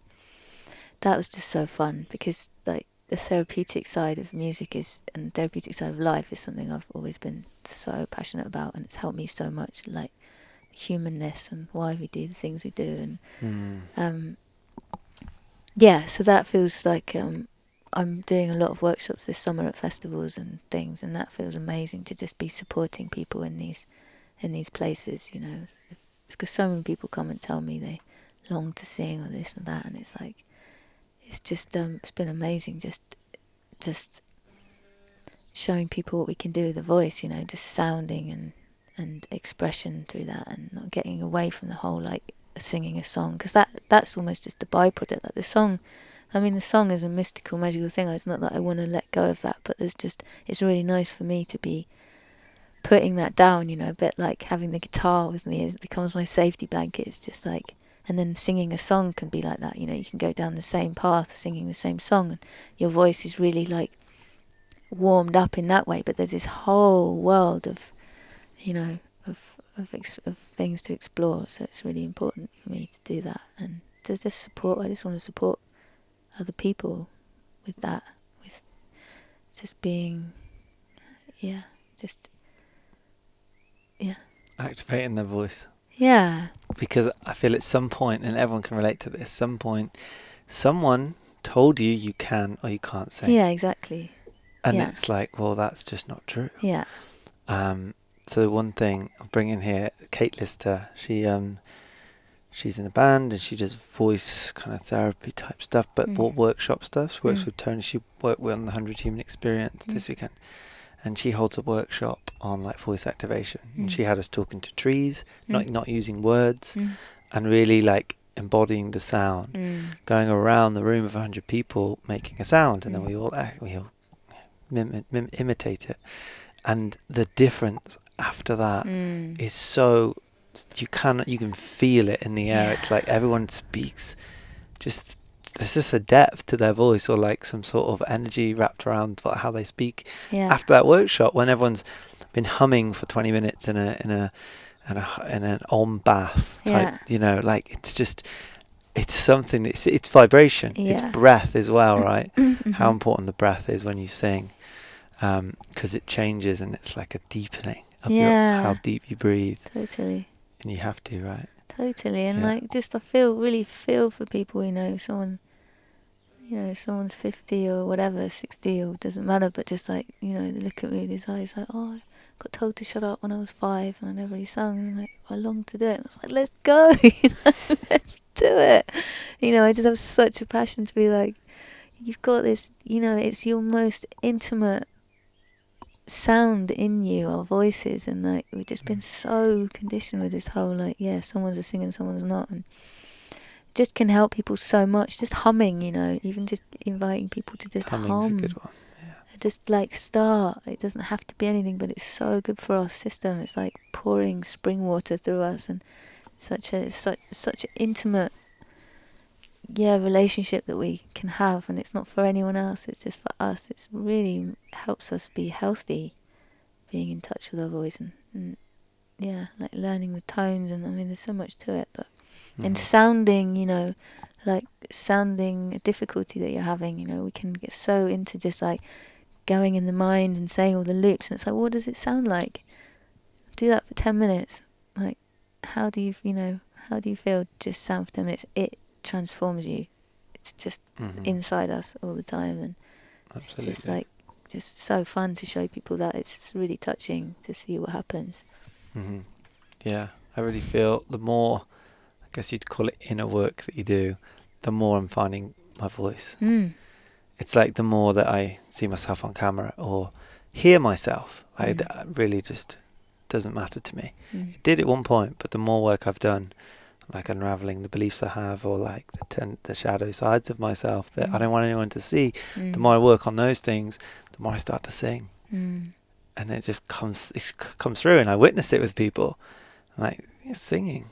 that was just so fun, because like the therapeutic side of music is, and therapeutic side of life is something I've always been so passionate about, and it's helped me so much, like humanness and why we do the things we do, and yeah, so that feels like I'm doing a lot of workshops this summer at festivals and things, and that feels amazing to just be supporting people in these places, you know, because so many people come and tell me they long to sing or this and that, and it's like, it's just it's been amazing, just showing people what we can do with the voice, you know, just sounding and expression through that, and not getting away from the whole like singing a song, because that's almost just the byproduct. Like the song is a mystical, magical thing. It's not that I want to let go of that, but it's really nice for me to be putting that down, you know, a bit like having the guitar with me. It becomes my safety blanket. It's just like, and then singing a song can be like that, you know, you can go down the same path singing the same song, and your voice is really like warmed up in that way, but there's this whole world of, you know, of things to explore. So it's really important for me to do that, and to just support. I just want to support other people with that, with just being, Activating their voice. Yeah. Because I feel at some point, and everyone can relate to this, some point someone told you you can or you can't sing. Yeah, exactly. And it's like, well, that's just not true. Yeah. So one thing I'll bring in here, Kate Lister, she's in a band and she does voice kind of therapy type stuff, but workshop stuff. She works with Tony. She worked with on the 100 Human Experience this weekend, and she holds a workshop on like voice activation. And she had us talking to trees, not using words, and really like embodying the sound, going around the room of 100 people making a sound, and then we all imitate it. And the difference after that is so, you can feel it in the air. It's like everyone speaks, there's just a depth to their voice, or like some sort of energy wrapped around how they speak. After that workshop, when everyone's been humming for 20 minutes in an om bath type, you know, like it's something. It's vibration. It's breath as well, right? How important the breath is when you sing. Because it changes, and it's like a deepening of how deep you breathe. Totally. And you have to, right? Totally. And like, just I really feel for people, you know, someone's 50 or whatever, 60 or doesn't matter, but just like, you know, they look at me with these eyes like, oh, I got told to shut up when I was 5 and I never really sung, and like, I long to do it. And I was like, let's go, you know, let's do it. You know, I just have such a passion to be like, you've got this, you know, it's your most intimate sound in you, our voices, and like we've just been so conditioned with this whole like, yeah, someone's a singer and someone's not, and it just can help people so much. Just humming, you know, even just inviting people to just Humming's a hum. good one. Yeah. Just like start. It doesn't have to be anything, but it's so good for our system. It's like pouring spring water through us, and such an intimate, relationship that we can have, and it's not for anyone else. It's just for us. It's really helps us be healthy, being in touch with our voice, and like learning the tones. And I mean, there's so much to it, but and sounding, you know, like sounding a difficulty that you're having. You know, we can get so into just like going in the mind and saying all the loops, and it's like, what does it sound like? Do that for 10 minutes. Like, how do you feel just sound for 10 minutes? It transforms you. It's just inside us all the time, and Absolutely. it's just like just so fun to show people that. It's really touching to see what happens. Yeah, I really feel the more, I guess you'd call it inner work that you do, the more I'm finding my voice. It's like the more that I see myself on camera or hear myself, that really just doesn't matter to me. It did at one point, but the more work I've done, like unraveling the beliefs I have, or like the shadow sides of myself that I don't want anyone to see, the more I work on those things, the more I start to sing. And it just comes through, and I witness it with people. Like, you're singing.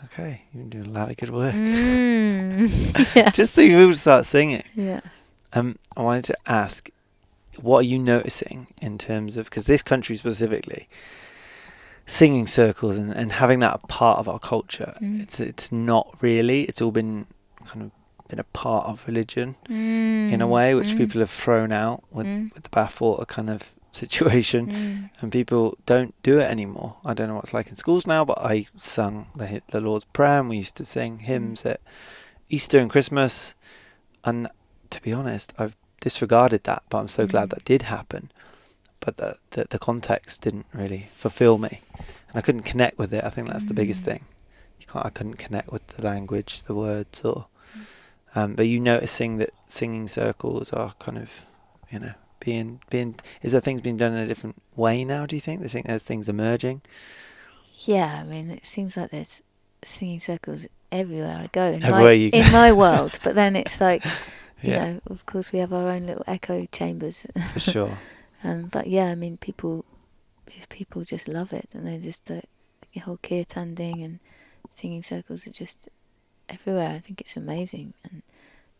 Okay, you've been doing a lot of good work. Yeah. Just so people start singing. Yeah. I wanted to ask, what are you noticing in terms of, because this country specifically, singing circles and having that a part of our culture, it's not really. It's all been kind of been a part of religion in a way, which people have thrown out with the bathwater kind of situation, and people don't do it anymore. I don't know what it's like in schools now, but I sung the Lord's Prayer, and we used to sing hymns at Easter and Christmas, and to be honest, I've disregarded that, but I'm so glad that did happen. But the context didn't really fulfill me, and I couldn't connect with it. I think that's the biggest thing. I couldn't connect with the language, the words, or but you noticing that singing circles are kind of, you know, being is there things being done in a different way now, do you think? Do you think there's things emerging? Yeah, I mean, it seems like there's singing circles everywhere I go In my world, but then it's like, you know, of course we have our own little echo chambers. For sure. But yeah, I mean, people just love it, and they just the whole kirtanding and singing circles are just everywhere. I think it's amazing, and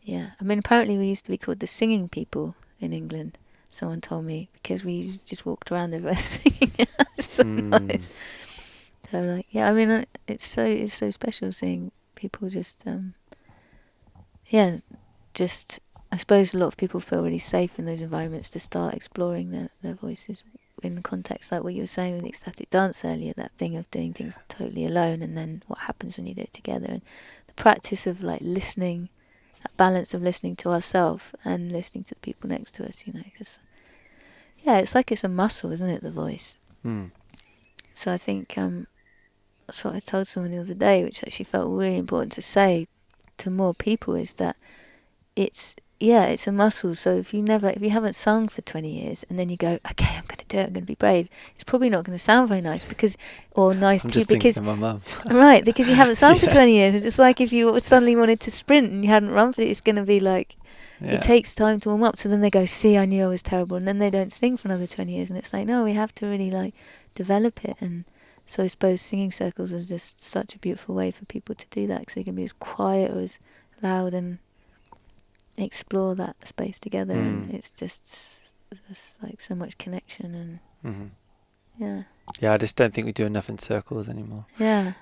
yeah, I mean, apparently we used to be called the singing people in England. Someone told me, because we just walked around everywhere singing. It's so nice. So like, yeah, I mean, it's so special seeing people just just. I suppose a lot of people feel really safe in those environments to start exploring their voices in the context, like what you were saying with ecstatic dance earlier, that thing of doing things totally alone, and then what happens when you do it together, and the practice of like listening, that balance of listening to ourselves and listening to the people next to us, you know, because it's like it's a muscle, isn't it, the voice? So I think that's what I told someone the other day, which actually felt really important to say to more people, is that it's a muscle. So if you haven't sung for 20 years and then you go, okay, I'm going to do it, I'm going to be brave, it's probably not going to sound very nice or nice I'm to you, just because thinking of my mum. right, because you haven't sung for 20 years. It's just like if you suddenly wanted to sprint and you hadn't run for it, it's going to be like, it takes time to warm up. So then they go, see, I knew I was terrible, and then they don't sing for another 20 years, and it's like, no, we have to really like develop it. And so I suppose singing circles is just such a beautiful way for people to do that, because they can be as quiet or as loud and explore that space together, and it's just like so much connection, and I just don't think we do enough in circles anymore.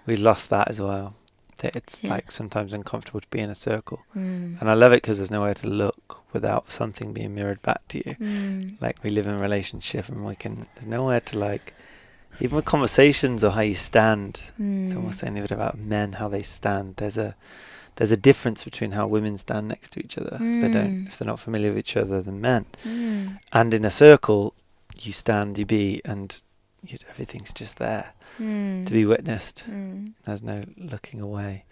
We lost that as well. It's like sometimes uncomfortable to be in a circle, and I love it because there's nowhere to look without something being mirrored back to you. Like, we live in a relationship, and there's nowhere to, like, even with conversations or how you stand. It's almost saying a bit about men, how they stand. There's a difference between how women stand next to each other if they're not familiar with each other than men. And in a circle, you stand, you be, and everything's just there to be witnessed. There's no looking away.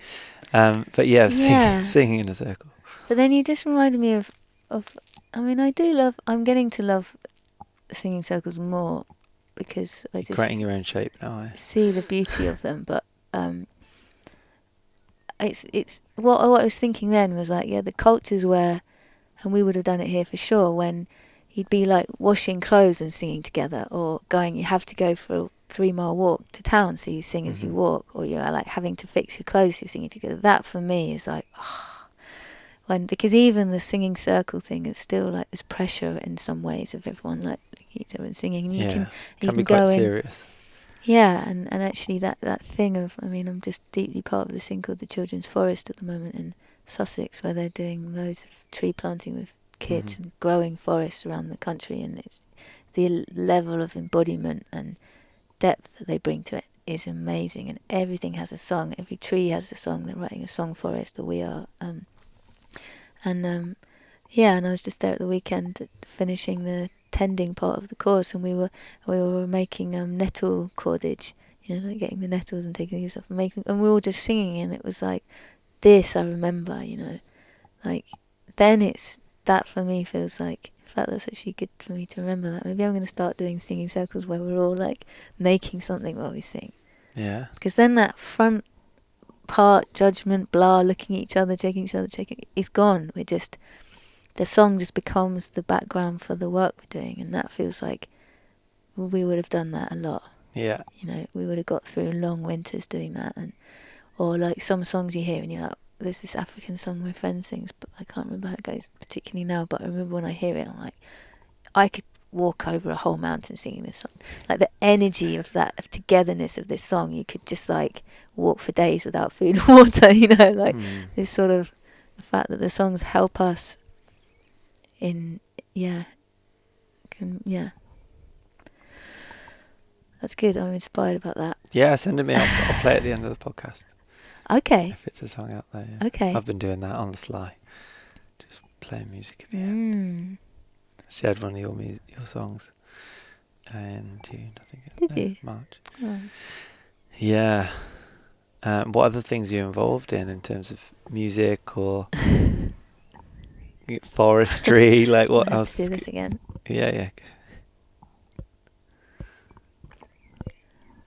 But singing in a circle. But then you just reminded me of I mean, I'm getting to love singing circles more because I You're just creating your own shape now. see the beauty of them. But it's what I was thinking then was like, yeah, the cultures where, and we would have done it here for sure, when you'd be like washing clothes and singing together, or going, you have to go for a 3-mile walk to town, so you sing as you walk, or you're like having to fix your clothes, you're singing together. That for me is like, because even the singing circle thing is still like this pressure in some ways of everyone like each other and singing, and you Yeah, can be go quite in. serious. Yeah, and actually that thing of, I mean, I'm just deeply part of this thing called the Children's Forest at the moment in Sussex, where they're doing loads of tree planting with kids and growing forests around the country, and it's the level of embodiment and depth that they bring to it is amazing, and everything has a song, every tree has a song, they're writing a song forest, or we are. And I was just there at the weekend finishing the tending part of the course, and we were making nettle cordage, like getting the nettles and taking the leaves off and making, and we were all just singing, and it was like this. I remember, like then that for me feels like, in fact, that's actually good for me to remember that. Maybe I'm going to start doing singing circles where we're all like making something while we sing. Yeah. Because then that front part, judgment, blah, looking at each other, checking, is gone. The song just becomes the background for the work we're doing, and that feels like we would have done that a lot. Yeah. We would have got through long winters doing that, or like some songs you hear and you're like, there's this African song my friend sings, but I can't remember how it goes particularly now, but I remember when I hear it, I'm like, I could walk over a whole mountain singing this song. Like the energy of that, of togetherness of this song, you could just like walk for days without food and water, this sort of, the fact that the songs help us that's good. I'm inspired about that. Yeah, send it me. I'll play it at the end of the podcast. Okay. If it's a song out there. Yeah. Okay. I've been doing that on the sly, just playing music at the end. I shared one of your songs in June, I think. Did you? March. Oh. Yeah. What other things are you involved in terms of music or forestry? Like what I have else? to do this again. Yeah.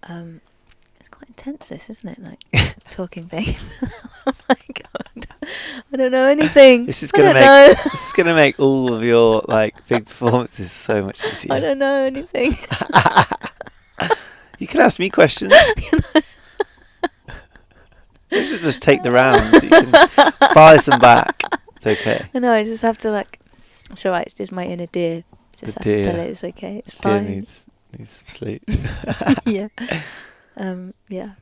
It's quite intense, this, isn't it? Like talking thing. Oh my god, I don't know anything. This is gonna make all of your like big performances so much easier. I don't know anything. You can ask me questions. You should just take the rounds. You can fire some back. It's okay. I know. I just have to like. It's alright. It's just my inner deer. Just have to tell it it's okay. It's fine. Deer needs some sleep. Yeah. Yeah.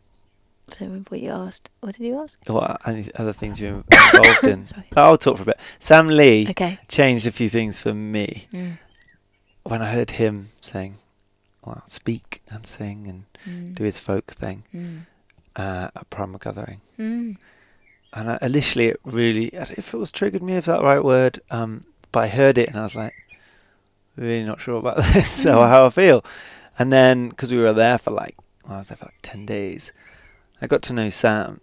I don't remember what you asked. What did you ask? What any other things you're involved in? I'll talk for a bit. Sam Lee changed a few things for me. When I heard him saying, speak and sing and do his folk thing at Primal Gathering. And initially it really, if it was triggered me, if that's the right word, but I heard it and I was like, really not sure about this or how I feel. And then, because we were there for I was there for 10 days, I got to know Sam,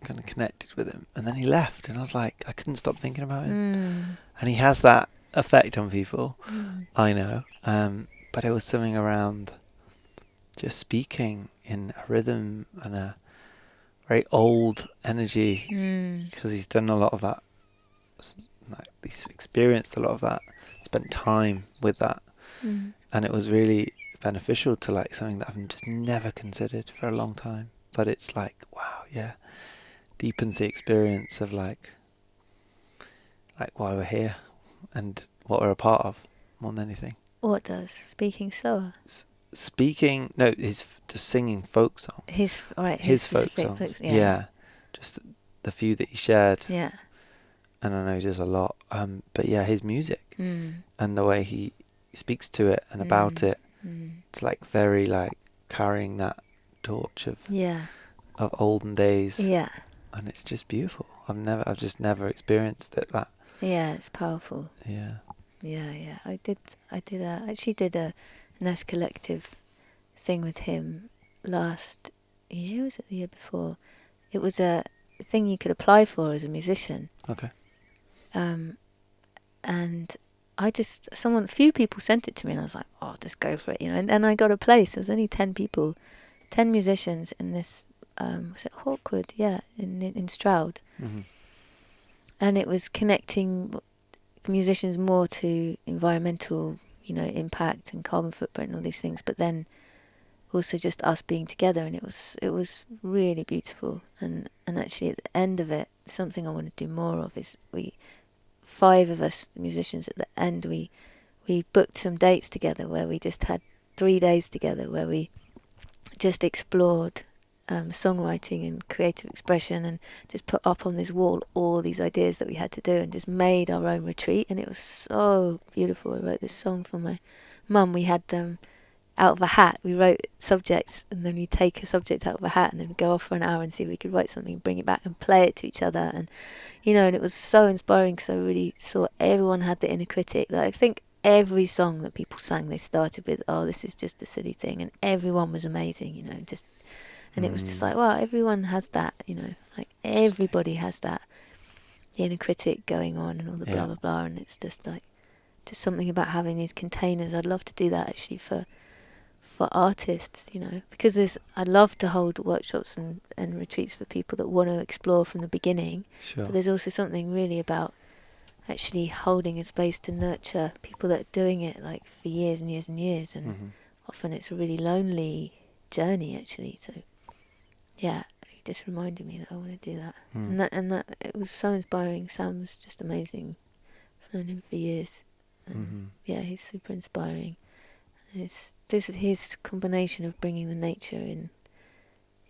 kind of connected with him, and then he left, and I was like, I couldn't stop thinking about him. And he has that effect on people, I know, but it was something around just speaking in a rhythm and a very old energy, because he's done a lot of that, he's experienced a lot of that, spent time with that, and it was really beneficial to something that I've just never considered for a long time. But it's wow, yeah, deepens the experience of why we're here and what we're a part of more than anything. What does speaking slower? His singing folk song. His folk songs. Yeah, just the few that he shared. Yeah, and I know he does a lot. But yeah, his music and the way he speaks to it and about it. It's very carrying that torch of olden days. Yeah. And it's just beautiful. I've just never experienced it that. Yeah, it's powerful. Yeah. Yeah. I actually did a Nest Collective thing with him last year, was it the year before? It was a thing you could apply for as a musician. Okay. And few people sent it to me, and I was like, oh, just go for it, you know. And I got a place. There was only 10 people, 10 musicians in this, was it Hawkwood? Yeah, in Stroud. Mm-hmm. And it was connecting musicians more to environmental, you know, impact and carbon footprint and all these things, but then also just us being together, and it was really beautiful. And actually at the end of it, something I want to do more of is 5 of us musicians at the end, we booked some dates together where we just had 3 days together where we just explored songwriting and creative expression, and just put up on this wall all these ideas that we had to do, and just made our own retreat. And it was so beautiful. I wrote this song for my mum. We had them out of a hat. We wrote subjects, and then we take a subject out of a hat and then go off for an hour and see if we could write something, bring it back and play it to each other. And you know, and it was so inspiring, because I really saw everyone had the inner critic. Like, I think every song that people sang, they started with, oh, this is just a silly thing, and everyone was amazing, you know. Just, and it was just like, wow, everyone has that, you know, like everybody has that inner critic going on and all the blah blah blah. And it's just like, just something about having these containers. I'd love to do that actually for artists, you know, because I'd love to hold workshops and retreats for people that want to explore from the beginning. Sure. But there's also something really about actually holding a space to nurture people that are doing it like for years and years and years, and often it's a really lonely journey actually. So yeah, it just reminded me that I want to do that. And that it was so inspiring. Sam was just amazing. I've known him for years. And yeah, he's super inspiring. His combination of bringing the nature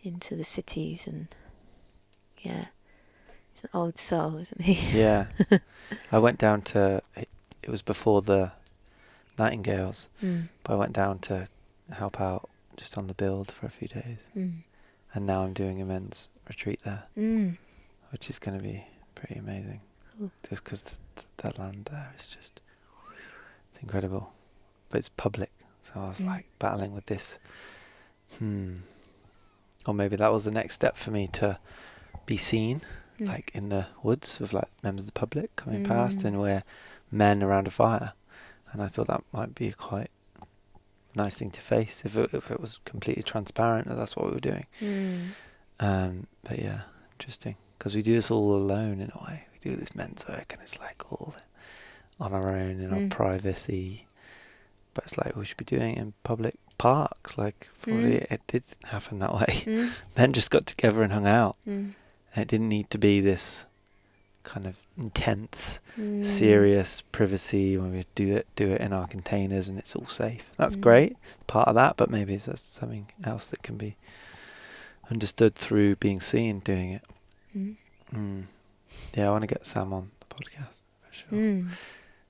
into the cities, and yeah, he's an old soul, isn't he? Yeah. I went down to, it was before the Nightingales, but I went down to help out just on the build for a few days. And now I'm doing a men's retreat there, which is going to be pretty amazing. Cool. Just because that land there is just, it's incredible. But it's public, so I was like battling with this. Or maybe that was the next step for me, to be seen, like in the woods with like members of the public coming past, and we're men around a fire. And I thought that might be quite nice thing to face if it was completely transparent that that's what we were doing. But yeah, interesting, because we do this all alone in a way. We do this men's work, and it's like all on our own in our privacy. But it's like we should be doing it in public parks. Like probably it did happen that way. Men just got together and hung out, and it didn't need to be this kind of intense, serious privacy when we do it in our containers and it's all safe. That's great, part of that. But maybe it's something else that can be understood through being seen doing it. Yeah, I want to get Sam on the podcast for sure.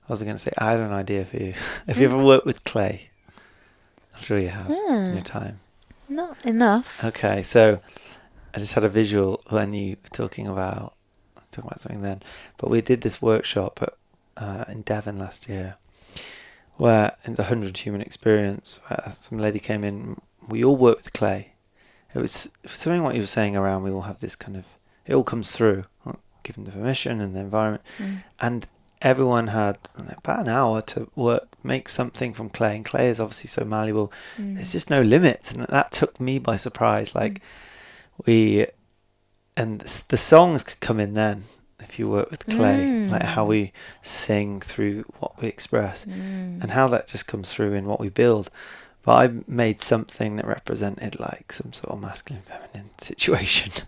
I was going to say, I had an idea for you. Have you ever worked with clay? I'm sure you have in your time. Not enough. Okay, so I just had a visual when you were talking about something then. But we did this workshop in Devon last year, where in the 100 Human Experience, some lady came in. We all worked with clay. It was something what you were saying around, we all have this kind of, it all comes through, given the permission and the environment. And everyone had about an hour to make something from clay, and clay is obviously so malleable. There's just no limits, and that took me by surprise. Like the songs could come in then if you work with clay, like how we sing through what we express, and how that just comes through in what we build. But I made something that represented like some sort of masculine, feminine situation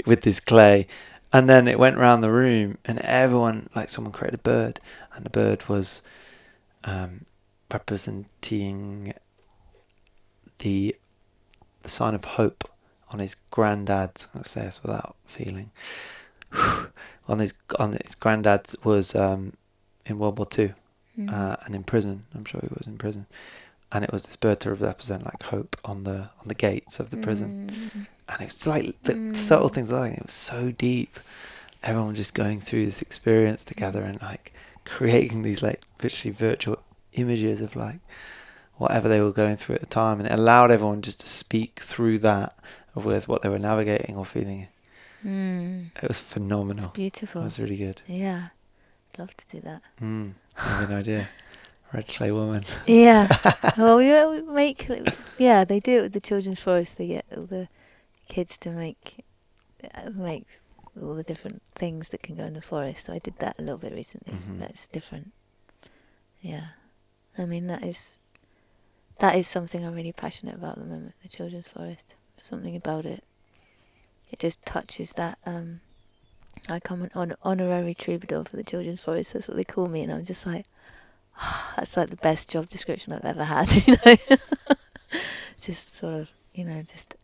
with this clay. And then it went around the room, and everyone, like someone created a bird, and the bird was representing the sign of hope on his granddad's. I'll say this without feeling. on his granddad was in World War II and in prison. I'm sure he was in prison, and it was this bird to represent like hope on the gates of the prison. And it's like the subtle things like it was so deep. Everyone just going through this experience together and like creating these like literally virtual images of like whatever they were going through at the time, and it allowed everyone just to speak through that with what they were navigating or feeling. It was phenomenal. It's beautiful. It was really good. Yeah. love to do that. I have no idea. Red clay woman. Yeah. Well, we make. Yeah, they do it with the children's forest. They get all the kids to make all the different things that can go in the forest. So I did that a little bit recently. That's different. Yeah. I mean, that is something I'm really passionate about at the moment, the children's forest. Something about it. It just touches that. Like I'm an honorary troubadour for the children's forest. That's what they call me, and I'm just like, oh, that's like the best job description I've ever had. You know, just sort of, just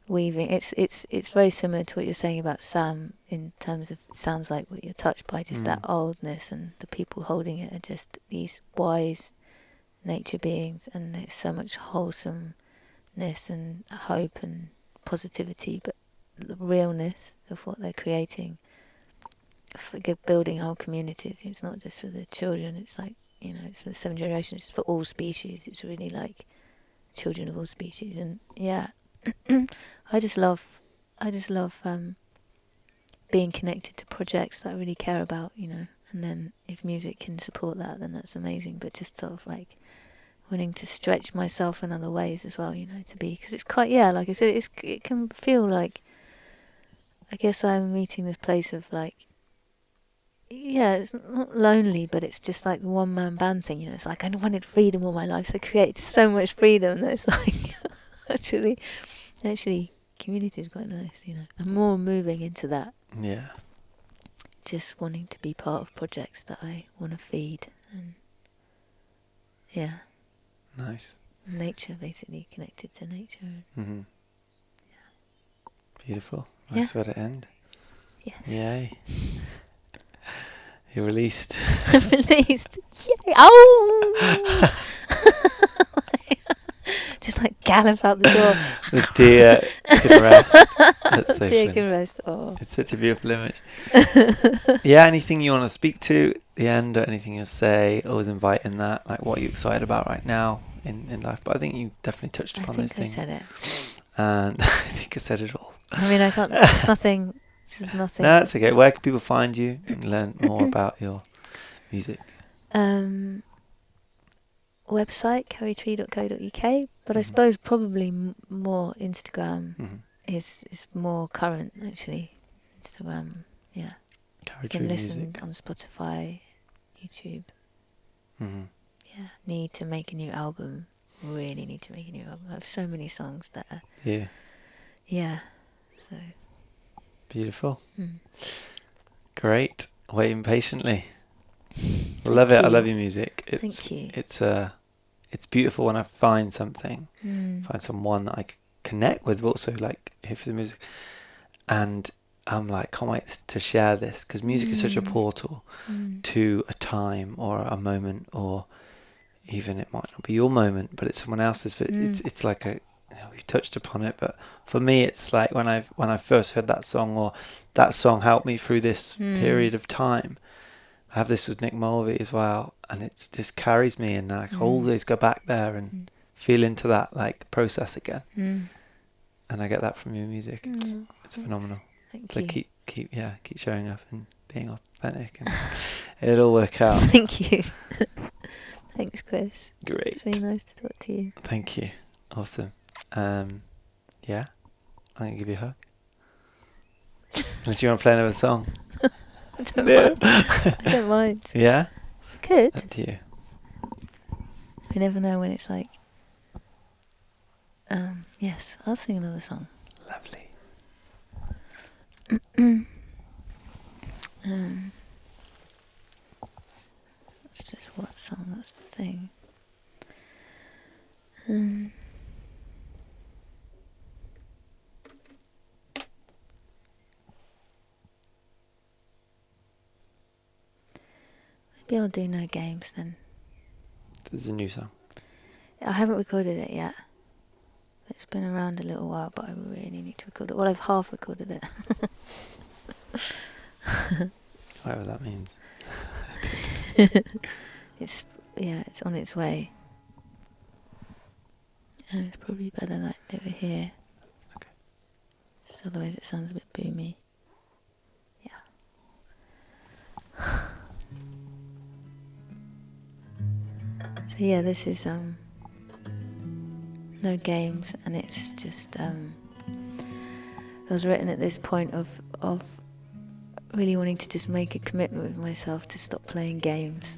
weaving. It's very similar to what you're saying about Sam in terms of it sounds like what you're touched by, just that oldness, and the people holding it are just these wise nature beings, and there's so much wholesomeness and hope and positivity, but the realness of what they're creating for building whole communities. It's not just for the children, it's like, it's for the 7 generations, it's for all species. It's really like children of all species. And yeah, I just love being connected to projects that I really care about, and then if music can support that, then that's amazing. But just sort of like wanting to stretch myself in other ways as well, to be, because it's quite, like I said, it can feel like, I guess I'm meeting this place of like, it's not lonely, but it's just like the one-man band thing, it's like I wanted freedom all my life, so I created so much freedom that it's like, actually, community is quite nice, I'm more moving into that. Yeah. Just wanting to be part of projects that I want to feed, and yeah. Nice. Nature, basically, connected to nature. Yeah. Beautiful. Nice way to end. Yes. Yay. You're released. Released. Yay. Oh! Just like gallop out the door. The deer can rest. That's so Deer funny. can rest. Oh. It's such a beautiful image. Yeah, anything you want to speak to at the end, or anything you'll say, always inviting that, like what you're excited about right now in life. But I think you definitely touched upon those things. I think I said it. And I think I said it all. I mean, I can't, there's nothing. No, it's okay. Where can people find you and learn more about your music? Website, carrietree.co.uk, but I suppose probably more Instagram is more current, actually. Instagram, yeah. Carrie You can Tree listen Music. on Spotify, YouTube. Mm-hmm. Yeah, need to make a new album. Really need to make a new album. I have so many songs that are... Yeah. Yeah, so... Beautiful. Great. Waiting patiently. I love it. I love your music. Thank you. It's beautiful when I find something, find someone that I connect with, but also like hear for the music, and I'm like, can't wait to share this, because music is such a portal to a time or a moment, or even it might not be your moment, but it's someone else's. But it's like a, we've touched upon it, but for me, it's like when I first heard that song, or that song helped me through this period of time. I have this with Nick Mulvey as well, and it just carries me, and I always go back there and feel into that like process again. And I get that from your music. It's phenomenal. Thank you. Keep showing up and being authentic, and it'll work out. Thank you. Thanks, Chris. Great. It's really nice to talk to you. Thank you. Awesome. Yeah, I'm gonna give you a hug. Unless you want to play another song. I don't mind. Yeah? Could. Up to you. You never know when it's like... yes, I'll sing another song. Lovely. That's just what song, that's the thing. Maybe I'll do No Games then. This is a new song. I haven't recorded it yet. It's been around a little while, but I really need to record it. Well, I've half recorded it. Whatever that means. It's on its way. And it's probably better like over here. Okay. Just otherwise it sounds a bit boomy. Yeah. So yeah, this is no games, and it's just it was written at this point of really wanting to just make a commitment with myself to stop playing games.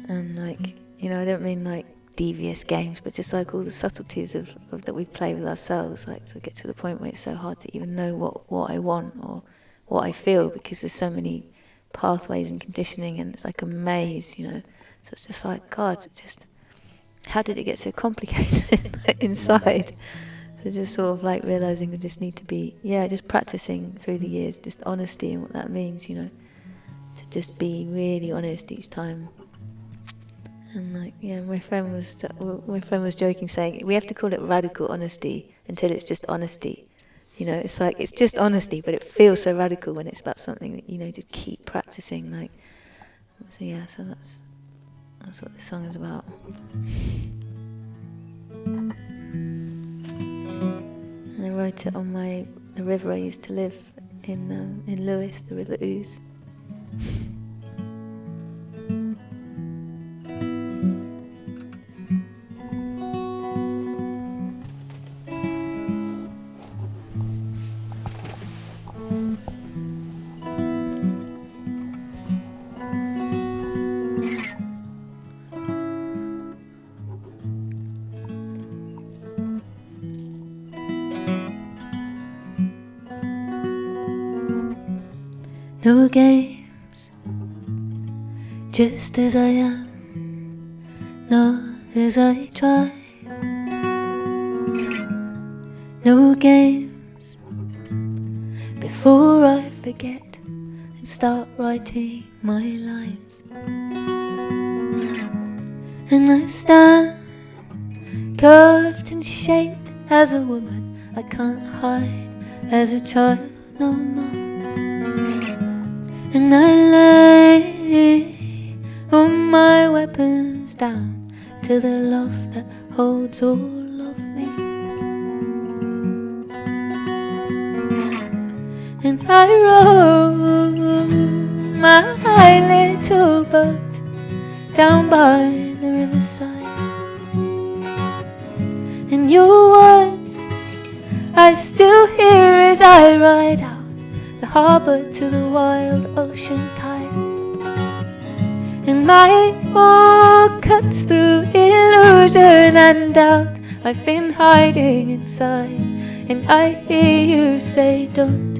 And like, you know, I don't mean like devious games, but just like all the subtleties of that we play with ourselves, like to get to the point where it's so hard to even know what I want or what I feel, because there's so many pathways and conditioning, and it's like a maze, you know. So it's just like, God, just how did it get so complicated inside? So just sort of like realising I just need to be, just practicing through the years, just honesty and what that means, you know, to just be really honest each time. And like, my friend was joking, saying we have to call it radical honesty until it's just honesty. You know, it's like it's just honesty, but it feels so radical when it's about something that, you know, just keep practicing. Like, so that's what this song is about. And I wrote it on the river I used to live in Lewis, the River Ouse. No games, just as I am, not as I try. No games, before I forget and start writing my lines. And I stand curved and shaped as a woman, I can't hide as a child no more. And I lay all my weapons down to the love that holds all of me. And I row my little boat down by the riverside. And your words I still hear as I ride out the harbour to the wild ocean tide. And my oar cuts through illusion and doubt I've been hiding inside. And I hear you say, don't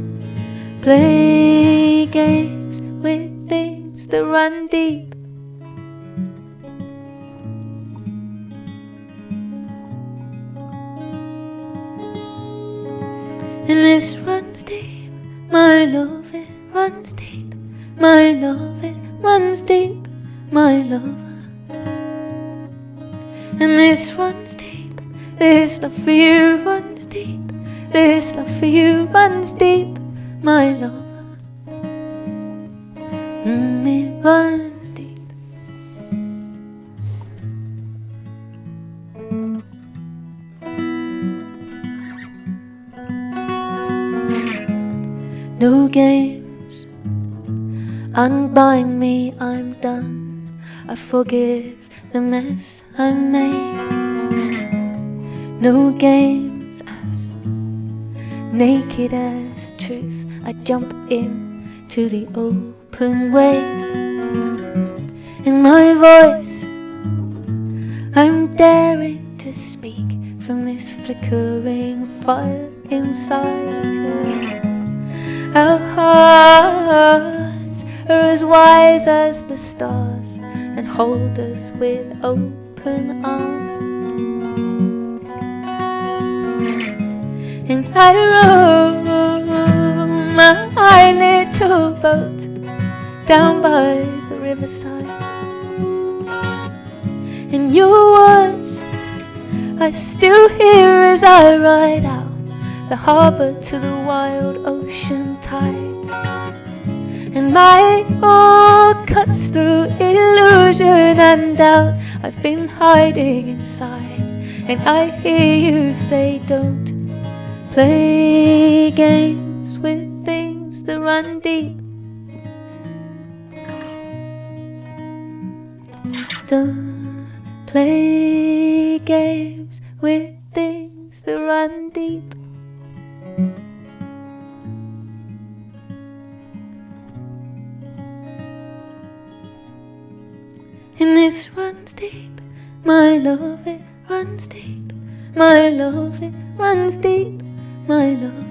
play games with things that run deep. And this runs deep, my love, it runs deep. My love, it runs deep, my love. And this runs deep, this love for you runs deep. This love for you runs deep, my love. It runs deep. No games, unbind me, I'm done. I forgive the mess I made. No games, as naked as truth I jump in to the open waves. In my voice I'm daring to speak from this flickering fire inside us. Our hearts are as wise as the stars and hold us with open arms. And I row my little boat down by the riverside. And your words I still hear as I ride out the harbour to the wild ocean tide. And my oar cuts through illusion and doubt I've been hiding inside. And I hear you say, don't play games with things that run deep. Don't play games with things that run deep. And this runs deep, my love, it runs deep. My love, it runs deep, my love.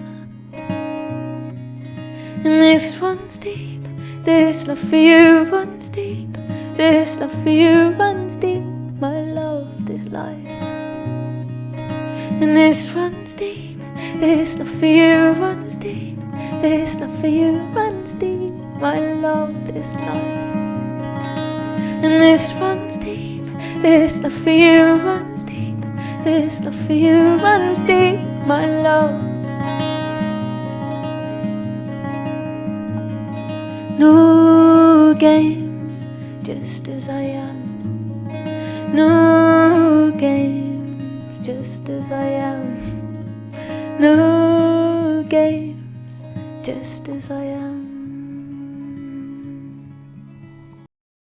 And this runs deep, this love for you runs deep. This love for you runs deep, my love, this life. And this runs deep, this love for you runs deep. This love for you runs deep, my love, this life. And this runs deep, this love for you runs deep. This love for you runs deep, my love. No games, just as I am. No games, just as I am. No games, just as I am.